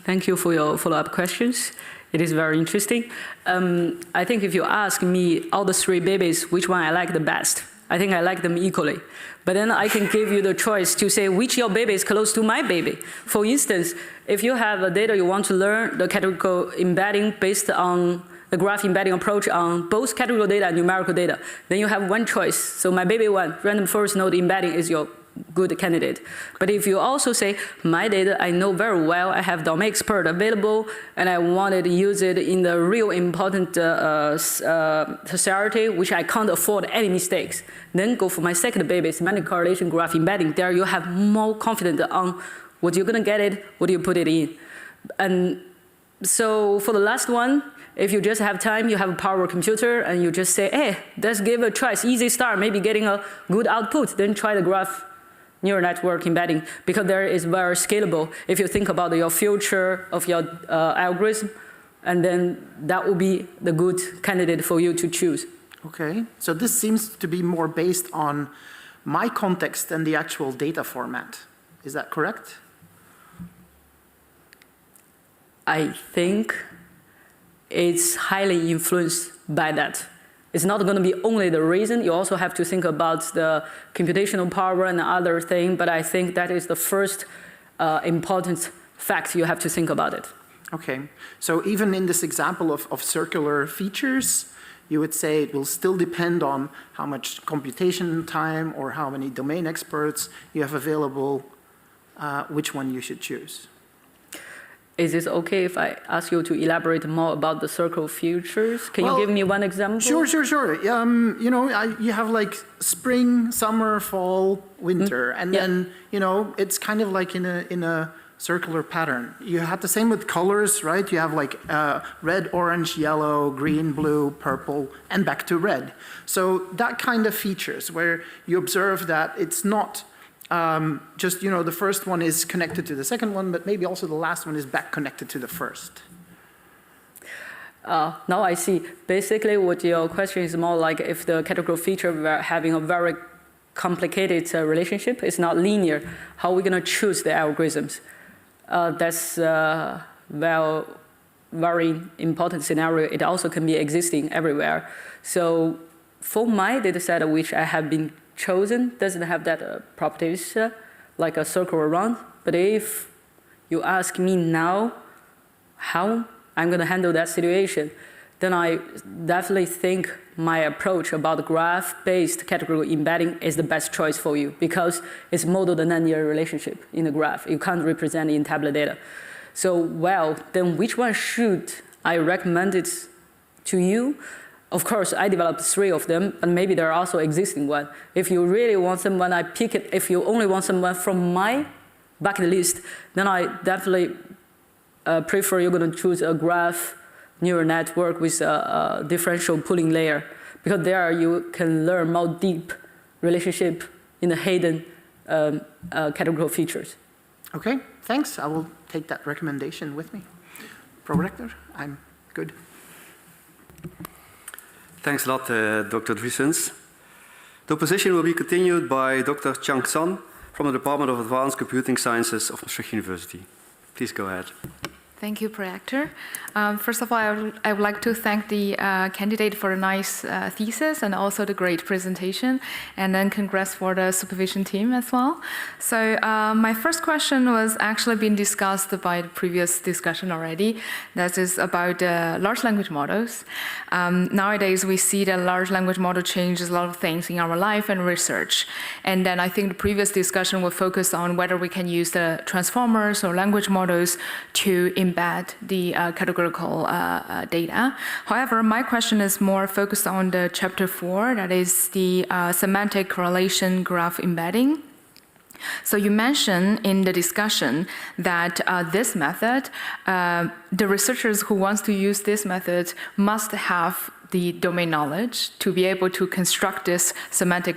Speaker 2: Thank you for your follow-up questions. It is very interesting. I think if you ask me all the 3 babies, which one I like the best, I think I like them equally. But then I can give you the choice to say which your baby is close to my baby. For instance, if you have a data you want to learn the categorical embedding based on the graph embedding approach on both categorical data and numerical data, then you have one choice. So my baby one, random forest node embedding is your good candidate. But if you also say, my data I know very well, I have domain expert available, and I wanted to use it in the real important society, which I can't afford any mistakes, then go for my second baby, semantic correlation graph embedding. There you have more confidence on what you're gonna get it, what do you put it in. And so for the last one, if you just have time, you have a power computer, and you just say, hey, let's give it a try. It's easy start, maybe getting a good output, then try the graph neural network embedding, because there is very scalable. If you think about your future of your algorithm, and then that will be the good candidate for you to choose.
Speaker 7: Okay, so this seems to be more based on my context than the actual data format. Is that correct?
Speaker 2: I think it's highly influenced by that. It's not going to be only the reason. You also have to think about the computational power and other thing, but I think that is the first important fact you have to think about it.
Speaker 7: Okay, so even in this example of circular features, you would say it will still depend on how much computation time or how many domain experts you have available, which one you should choose.
Speaker 2: Is it okay if I ask you to elaborate more about the circle features? Can you give me one example?
Speaker 7: Sure. You know, you have like spring, summer, fall, winter, and then, you know, it's kind of like in a circular pattern. You have the same with colors, right? You have like red, orange, yellow, green, blue, purple, and back to red. So that kind of features where you observe that it's not just, you know, the first one is connected to the second one, but maybe also the last one is back connected to the first.
Speaker 2: Now I see. Basically, what your question is more like if the categorical feature were having a very complicated relationship, it's not linear, how are we going to choose the algorithms? That's well, very important scenario. It also can be existing everywhere. So for my data set, which I have been chosen, doesn't have that properties like a circle around. But if you ask me now how I'm going to handle that situation, then I definitely think my approach about graph-based categorical embedding is the best choice for you, because it's modeled a nonlinear relationship in the graph. You can't represent it in tabular data. So, well, then which one should I recommend it to you? Of course, I developed 3 of them, but maybe there are also existing ones. If you really want someone, I pick it. If you only want someone from my bucket list, then I definitely prefer you're going to choose a graph neural network with a differential pooling layer, because there you can learn more deep relationship in the hidden categorical features.
Speaker 7: Okay, thanks. I will take that recommendation with me. Prorector, I'm good.
Speaker 1: Thanks a lot, Dr. Driesens. The position will be continued by Dr. Changon from the Department of Advanced Computing Sciences of Maastricht University. Please go ahead.
Speaker 8: Thank you, Prorector. First of all, I would like to thank the candidate for a nice thesis and also the great presentation, and then congrats for the supervision team as well. So my first question was actually been discussed by the previous discussion already. That is about large language models. Nowadays, we see that large language model changes a lot of things in our life and research. And then I think the previous discussion will focus on whether we can use the transformers or language models to embed the categorical data. However, my question is more focused on the chapter 4, that is the semantic correlation graph embedding. So you mentioned in the discussion that this method, the researchers who wants to use this method must have the domain knowledge to be able to construct this semantic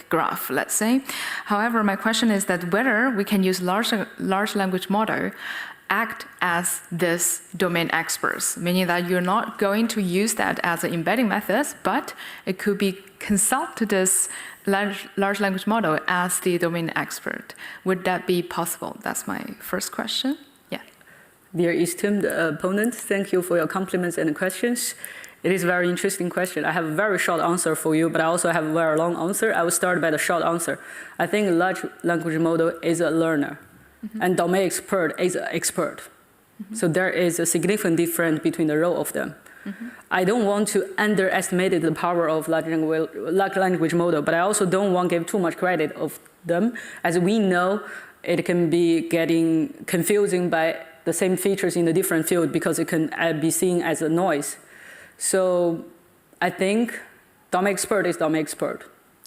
Speaker 8: graph, let's say. However, my question is that whether we can use large language model act as this domain experts, meaning that you're not going to use that as an embedding method, but it could be consult to this large language model as the domain expert. Would that be possible? That's my first question. Yeah.
Speaker 2: Dear esteemed opponent, thank you for your compliments and questions. It is a very interesting question. I have a very short answer for you, but I also have a very long answer. I will start by the short answer. I think a large language model is a learner, and domain expert is an expert. So there is a significant difference between the role of them. I don't want to underestimate the power of large language model, but I also don't want to give too much credit of them. As we know, it can be getting confusing by the same features in a different field because it can be seen as a noise. So I think domain expert is domain expert.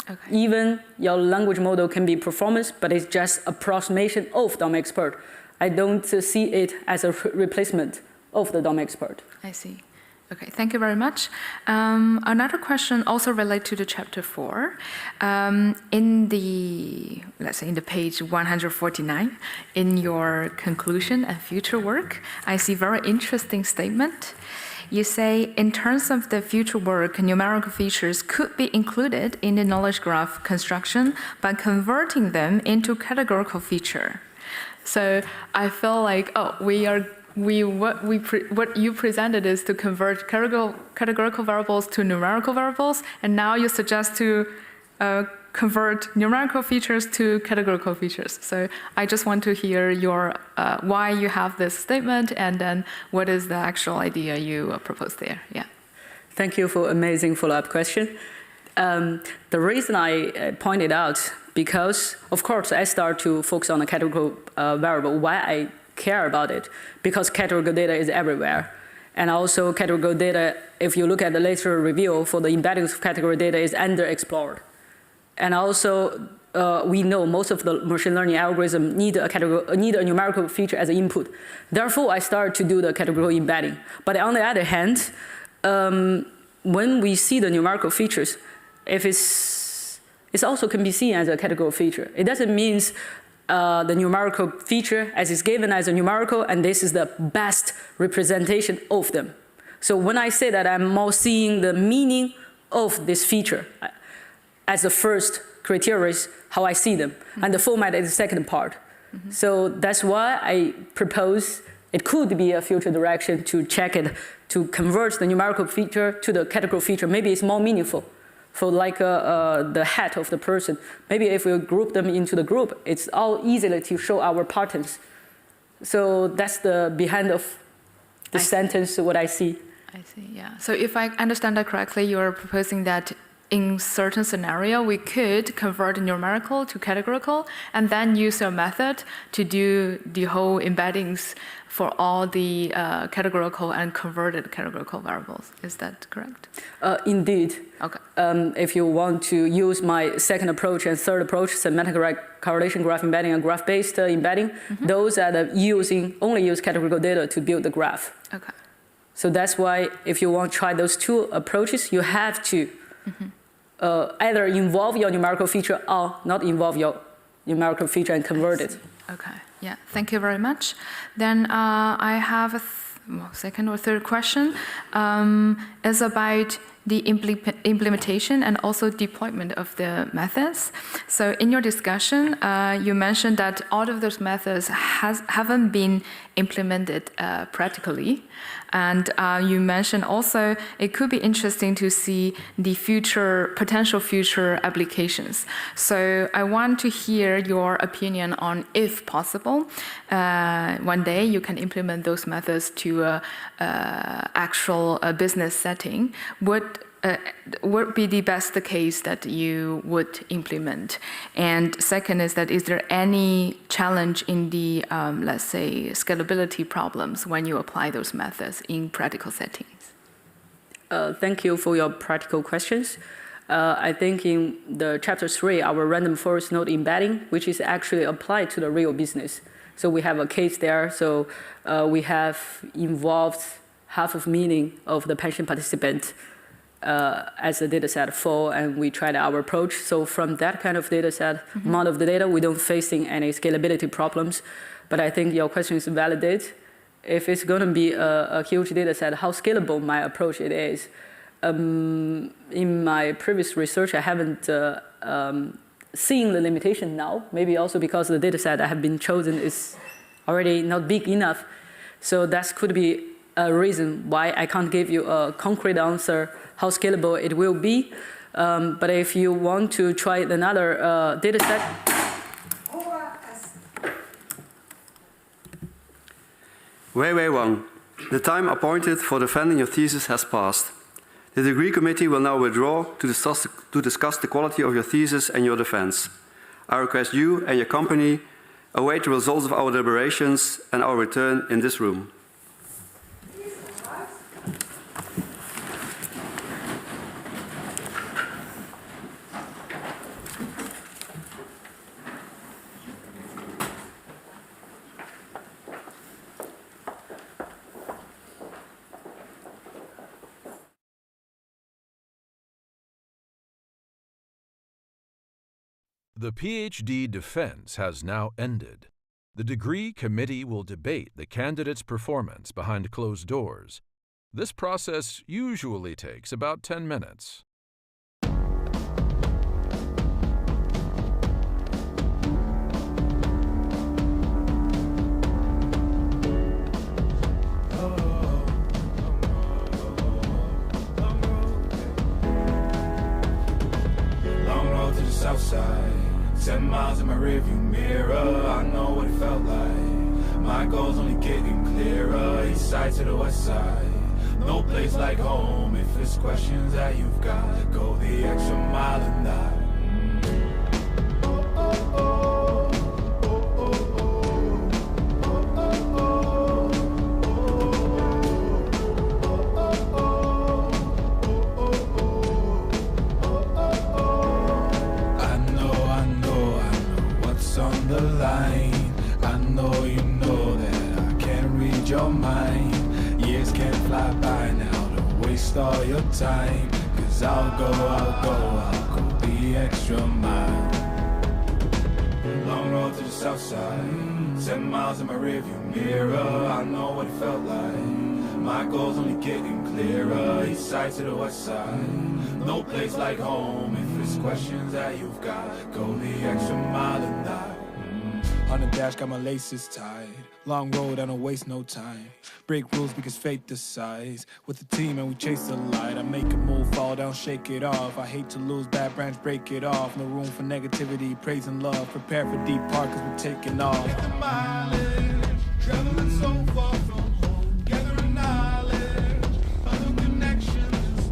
Speaker 8: Okay.
Speaker 2: Even your language model can be performance, but it's just approximation of domain expert. I don't see it as a replacement of the domain expert.
Speaker 8: I see. Okay, thank you very much. Another question also related to the chapter 4. In the, let's say in the page 149, in your conclusion and future work, I see very interesting statement. You say, in terms of the future work, numerical features could be included in the knowledge graph construction by converting them into categorical feature. So I feel like, oh, what you presented is to convert categorical variables to numerical variables, and now you suggest to convert numerical features to categorical features. So I just want to hear your why you have this statement, and then what is the actual idea you propose there. Yeah.
Speaker 2: Thank you for amazing follow-up question. The reason I pointed out, because of course I start to focus on the categorical variable. Why I care about it? Because categorical data is everywhere. And also categorical data, if you look at the later review for the embeddings of category data, is underexplored. And also we know most of the machine learning algorithm need a numerical feature as an input. Therefore, I start to do the categorical embedding. But on the other hand, when we see the numerical features, if it also can be seen as a categorical feature. It doesn't mean the numerical feature as is given as a numerical, and this is the best representation of them. So when I say that, I'm more seeing the meaning of this feature as the first criteria, how I see them, and the format is the second part. So that's why I propose it could be a future direction to check it, to convert the numerical feature to the categorical feature. Maybe it's more meaningful for like the head of the person. Maybe if we group them into the group, it's all easily to show our patterns. So that's the behind of the sentence, what I see.
Speaker 8: I see, yeah. So if I understand that correctly, you're proposing that in certain scenario, we could convert numerical to categorical and then use a method to do the whole embeddings for all the categorical and converted categorical variables. Is that correct?
Speaker 2: Indeed.
Speaker 8: Okay.
Speaker 2: If you want to use my second approach and third approach, semantic correlation graph embedding and graph-based embedding, those are only use categorical data to build the graph.
Speaker 8: Okay.
Speaker 2: So that's why if you want to try those two approaches, you have to either involve your numerical feature or not involve your numerical feature and convert it.
Speaker 8: Okay, yeah, thank you very much. Then I have a second or third question. Is about the implementation and also deployment of the methods. So in your discussion, you mentioned that all of those methods haven't been implemented practically. And you mentioned also it could be interesting to see the potential future applications. So I want to hear your opinion on, if possible, one day you can implement those methods to an actual business setting. What would be the best case that you would implement? And second is there any challenge in the, let's say, scalability problems when you apply those methods in practical settings?
Speaker 2: Thank you for your practical questions. I think in the chapter 3, our random forest node embedding, which is actually applied to the real business. So we have a case there. So we have involved half of meaning of the pension participant as a data set for, and we tried our approach. So from that kind of data set, amount of the data, we don't facing any scalability problems. But I think your question is valid. If it's going to be a huge data set, how scalable my approach it is. In my previous research, I haven't seen the limitation now. Maybe also because the data set I have been chosen is already not big enough. So that could be reason why I can't give you a concrete answer how scalable it will be. But if you want to try another data set,
Speaker 1: Weiwei Wang, the time appointed for defending your thesis has passed. The degree committee will now withdraw to discuss the quality of your thesis and your defense. I request you and your company await the results of our deliberations and our return in this room.
Speaker 9: The PhD defense has now ended. The degree committee will debate the candidate's performance behind closed doors. This process usually takes about 10 minutes.
Speaker 10: Long road to the south side. 10 miles in my rearview mirror, I know what it felt like. My goal's only getting clearer, east side to the west side. No place like home, if it's questions that you've got, go the extra mile and die. I know you know that I can't read your mind. Years can't fly by now, don't waste all your time. Cause I'll go the extra mile. Long road to the south side, 10 miles in my rearview mirror, I know what it felt like. My goal's only getting clearer, east side to the west side. No place like home, if it's questions that you've got, go the extra mile and die. On the dash, got my laces tied. Long road, I don't waste no time. Break rules because fate decides. With the team and we chase the light. I make a move, fall down, shake it off. I hate to lose, bad branch, break it off. No room for negativity, praise and love. Prepare for deep part cause we're taking off. Take the mileage, traveling so far from home. Gathering knowledge, other connections.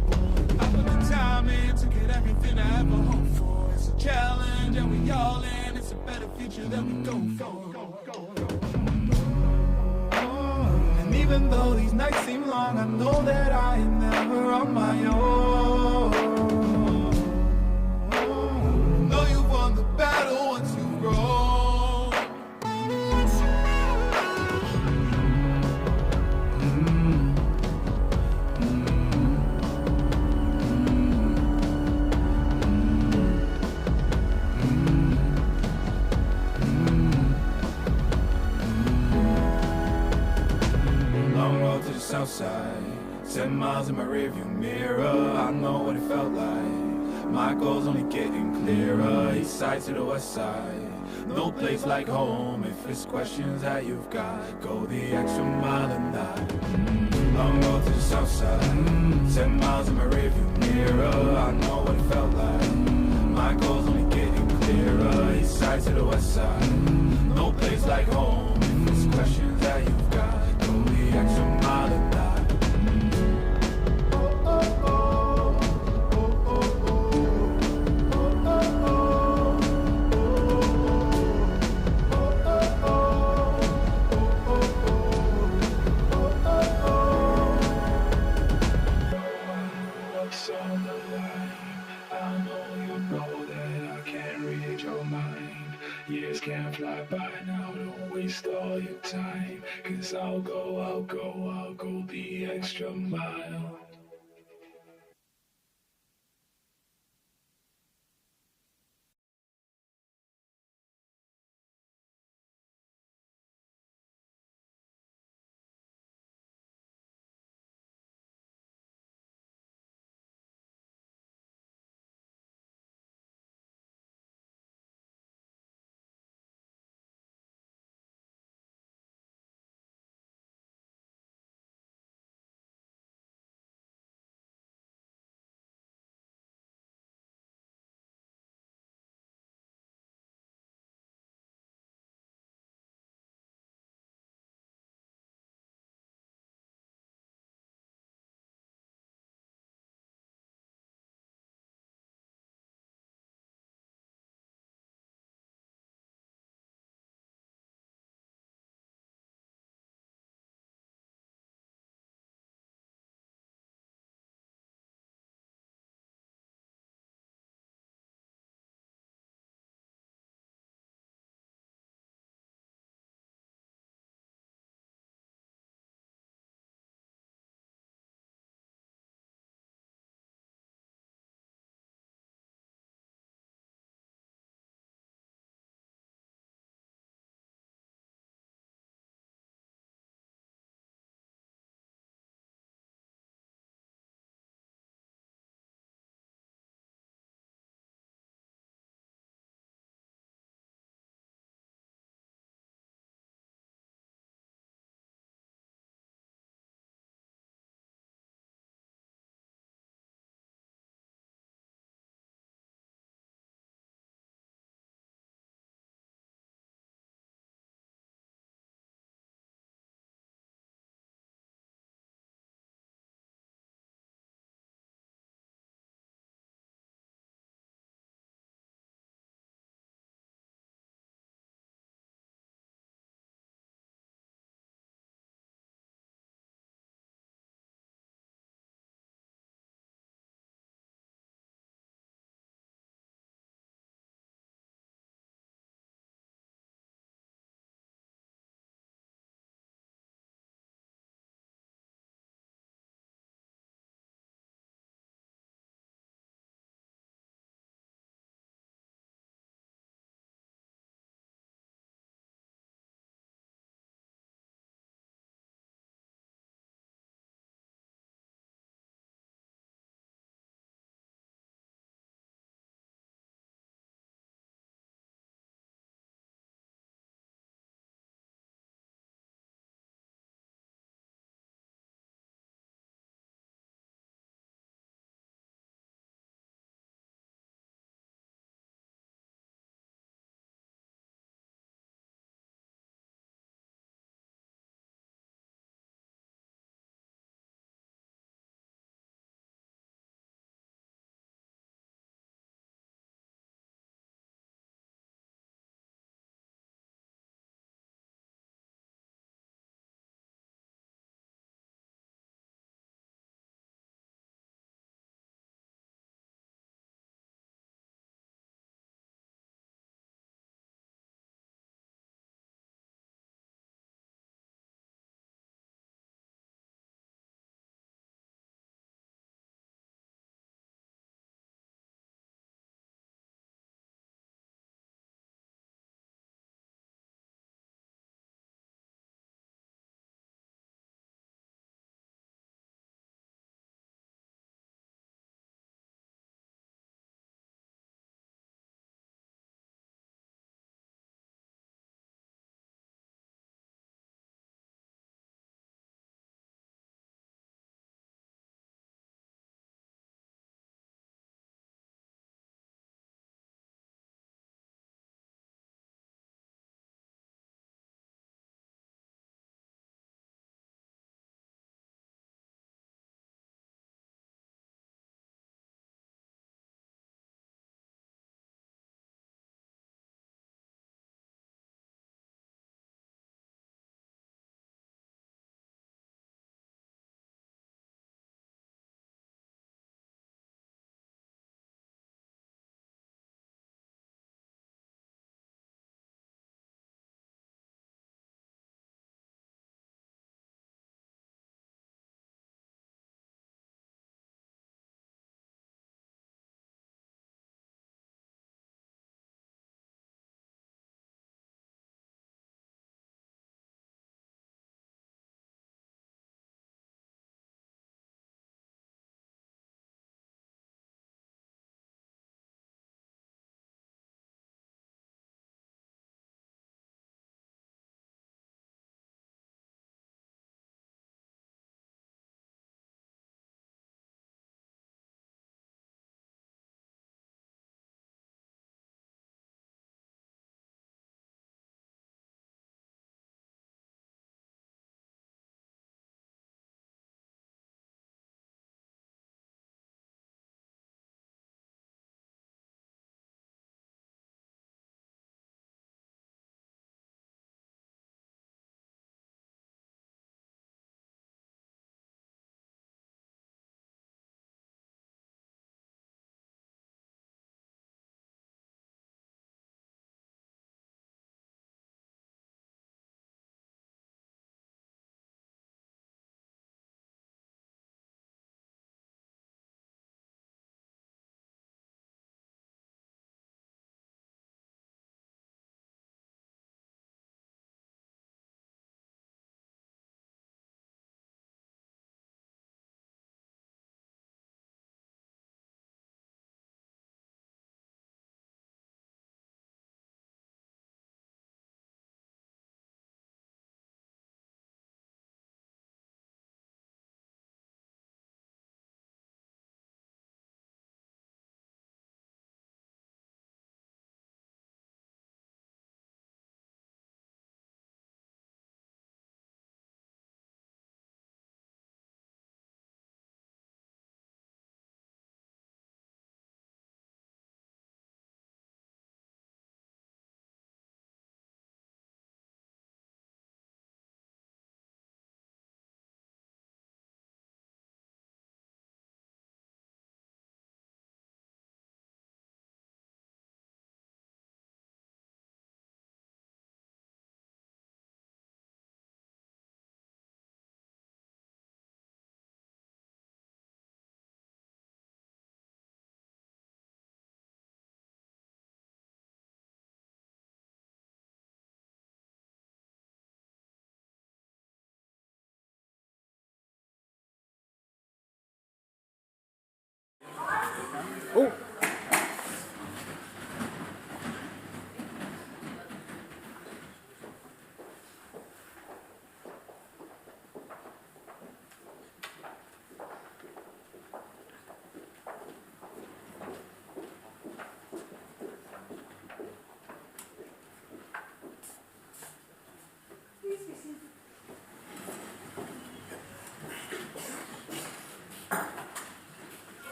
Speaker 10: I put the time in to get everything I ever hoped for. It's a challenge and we all in. It's a better future that we go for. And even though these nights seem long, I know that I am never on my own. Know you've won the battle once you've grown. South side, 10 miles in my rearview mirror, I know what it felt like. My goal's only getting clearer, east side to the west side. No place like home, if it's questions that you've got, go the extra mile and die. Long road to the south side, 10 miles in my rearview mirror, I know what it felt like. My goal's only getting clearer, east side to the west side. No place like home, if it's questions that you've got, go the extra mile and die. Years can't fly by now, don't waste all your time. Cause I'll go the extra mile.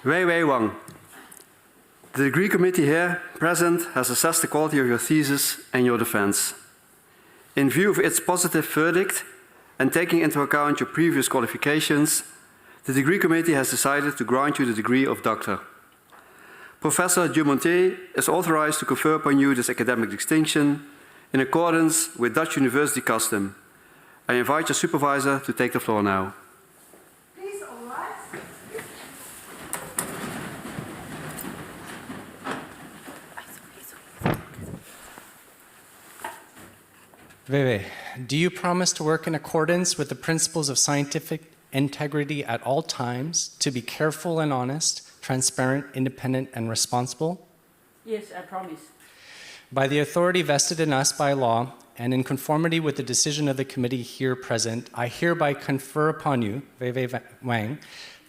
Speaker 1: Weiwei Wang. The degree committee here present has assessed the quality of your thesis and your defense. In view of its positive verdict and taking into account your previous qualifications, the degree committee has decided to grant you the degree of doctor. Professor Dumontet is authorized to confer upon you this academic distinction in accordance with Dutch university custom. I invite your supervisor to take the floor now.
Speaker 3: Please, all rise.
Speaker 11: Weiwei, do you promise to work in accordance with the principles of scientific integrity at all times, to be careful and honest, transparent, independent, and responsible?
Speaker 2: Yes, I promise.
Speaker 11: By the authority vested in us by law, and in conformity with the decision of the committee here present, I hereby confer upon you, Weiwei Wang,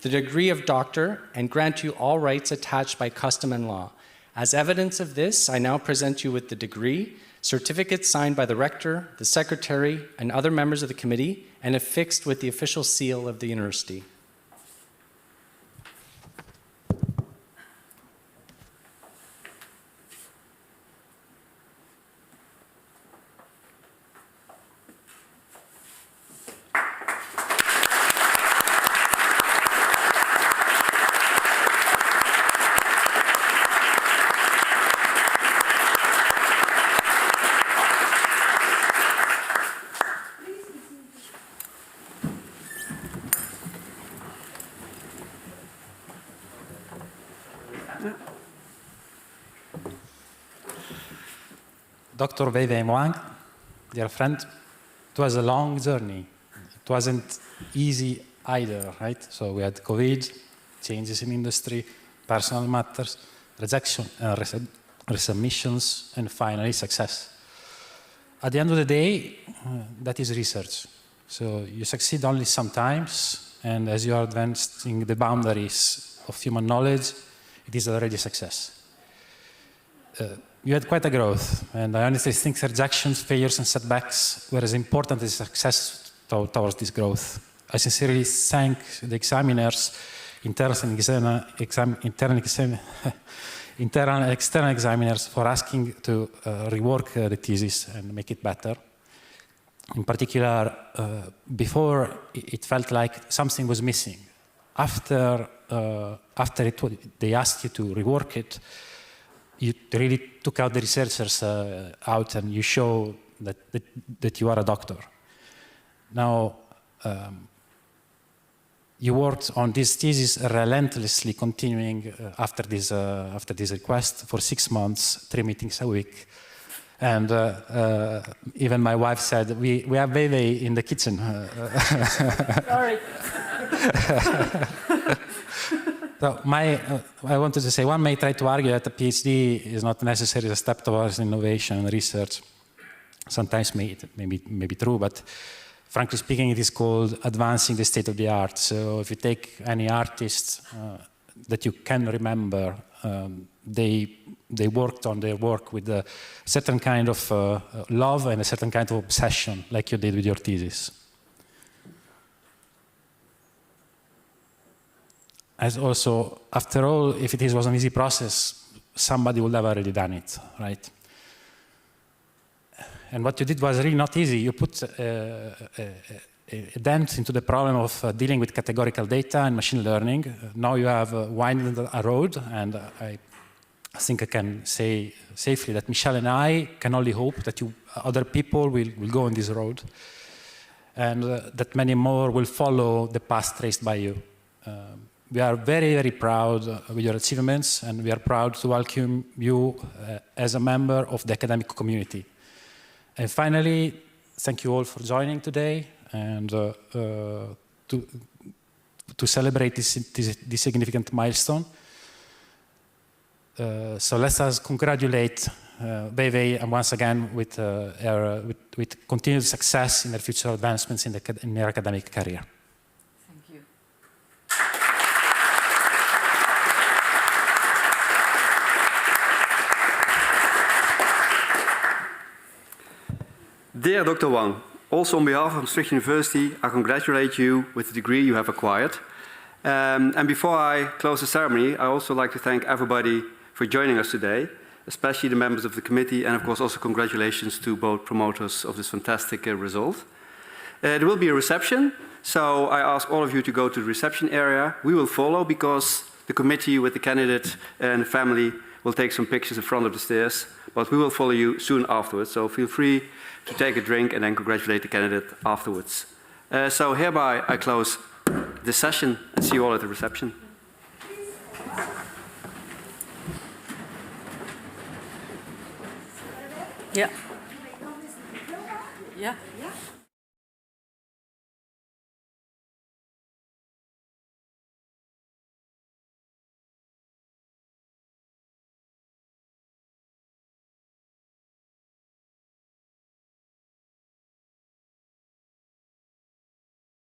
Speaker 11: the degree of doctor and grant you all rights attached by custom and law. As evidence of this, I now present you with the degree, certificate signed by the rector, the secretary, and other members of the committee, and affixed with the official seal of the university.
Speaker 12: Dr. Weiwei Wang, dear friend, it was a long journey. It wasn't easy either, right? So we had COVID, changes in industry, personal matters, rejection, resubmissions, and finally success. At the end of the day, that is research. So you succeed only sometimes, and as you are advancing the boundaries of human knowledge, it is already a success. You had quite a growth, and I honestly think rejections, failures, and setbacks were as important as success towards this growth. I sincerely thank the examiners, internal and external examiners for asking to rework the thesis and make it better. In particular, before it felt like something was missing. After they asked you to rework it, you really took out the researchers out and you show that you are a doctor. Now, you worked on this thesis relentlessly, continuing after this request for 6 months, 3 meetings a week. And even my wife said, we have Weiwei in the kitchen.
Speaker 2: Sorry.
Speaker 12: So I wanted to say, one may try to argue that a PhD is not necessarily a step towards innovation and research. Sometimes it may be true, but frankly speaking, it is called advancing the state of the art. So if you take any artist that you can remember, they worked on their work with a certain kind of love and a certain kind of obsession, like you did with your thesis. As also, after all, if it was an easy process, somebody would have already done it, right? And what you did was really not easy. You put a dent into the problem of dealing with categorical data and machine learning. Now you have widened a road, and I think I can say safely that Michelle and I can only hope that other people will go on this road, and that many more will follow the path traced by you. We are very, very proud with your achievements, and we are proud to welcome you as a member of the academic community. And finally, thank you all for joining today, and to celebrate this significant milestone. So let us congratulate Weiwei once again with continued success in their future advancements in their academic career.
Speaker 2: Thank you.
Speaker 1: Dear Dr. Wang, also on behalf of Maastricht University, I congratulate you with the degree you have acquired And before I close the ceremony, I also like to thank everybody for joining us today, especially the members of the committee, and of course also congratulations to both promoters of this fantastic result. There will be a reception, so I ask all of you to go to the reception area. We will follow because the committee with the candidate and the family will take some pictures in front of the stairs, but we will follow you soon afterwards, so feel free to take a drink and then congratulate the candidate afterwards. So hereby I close this session and see you all at the reception.
Speaker 2: Yeah. Yeah.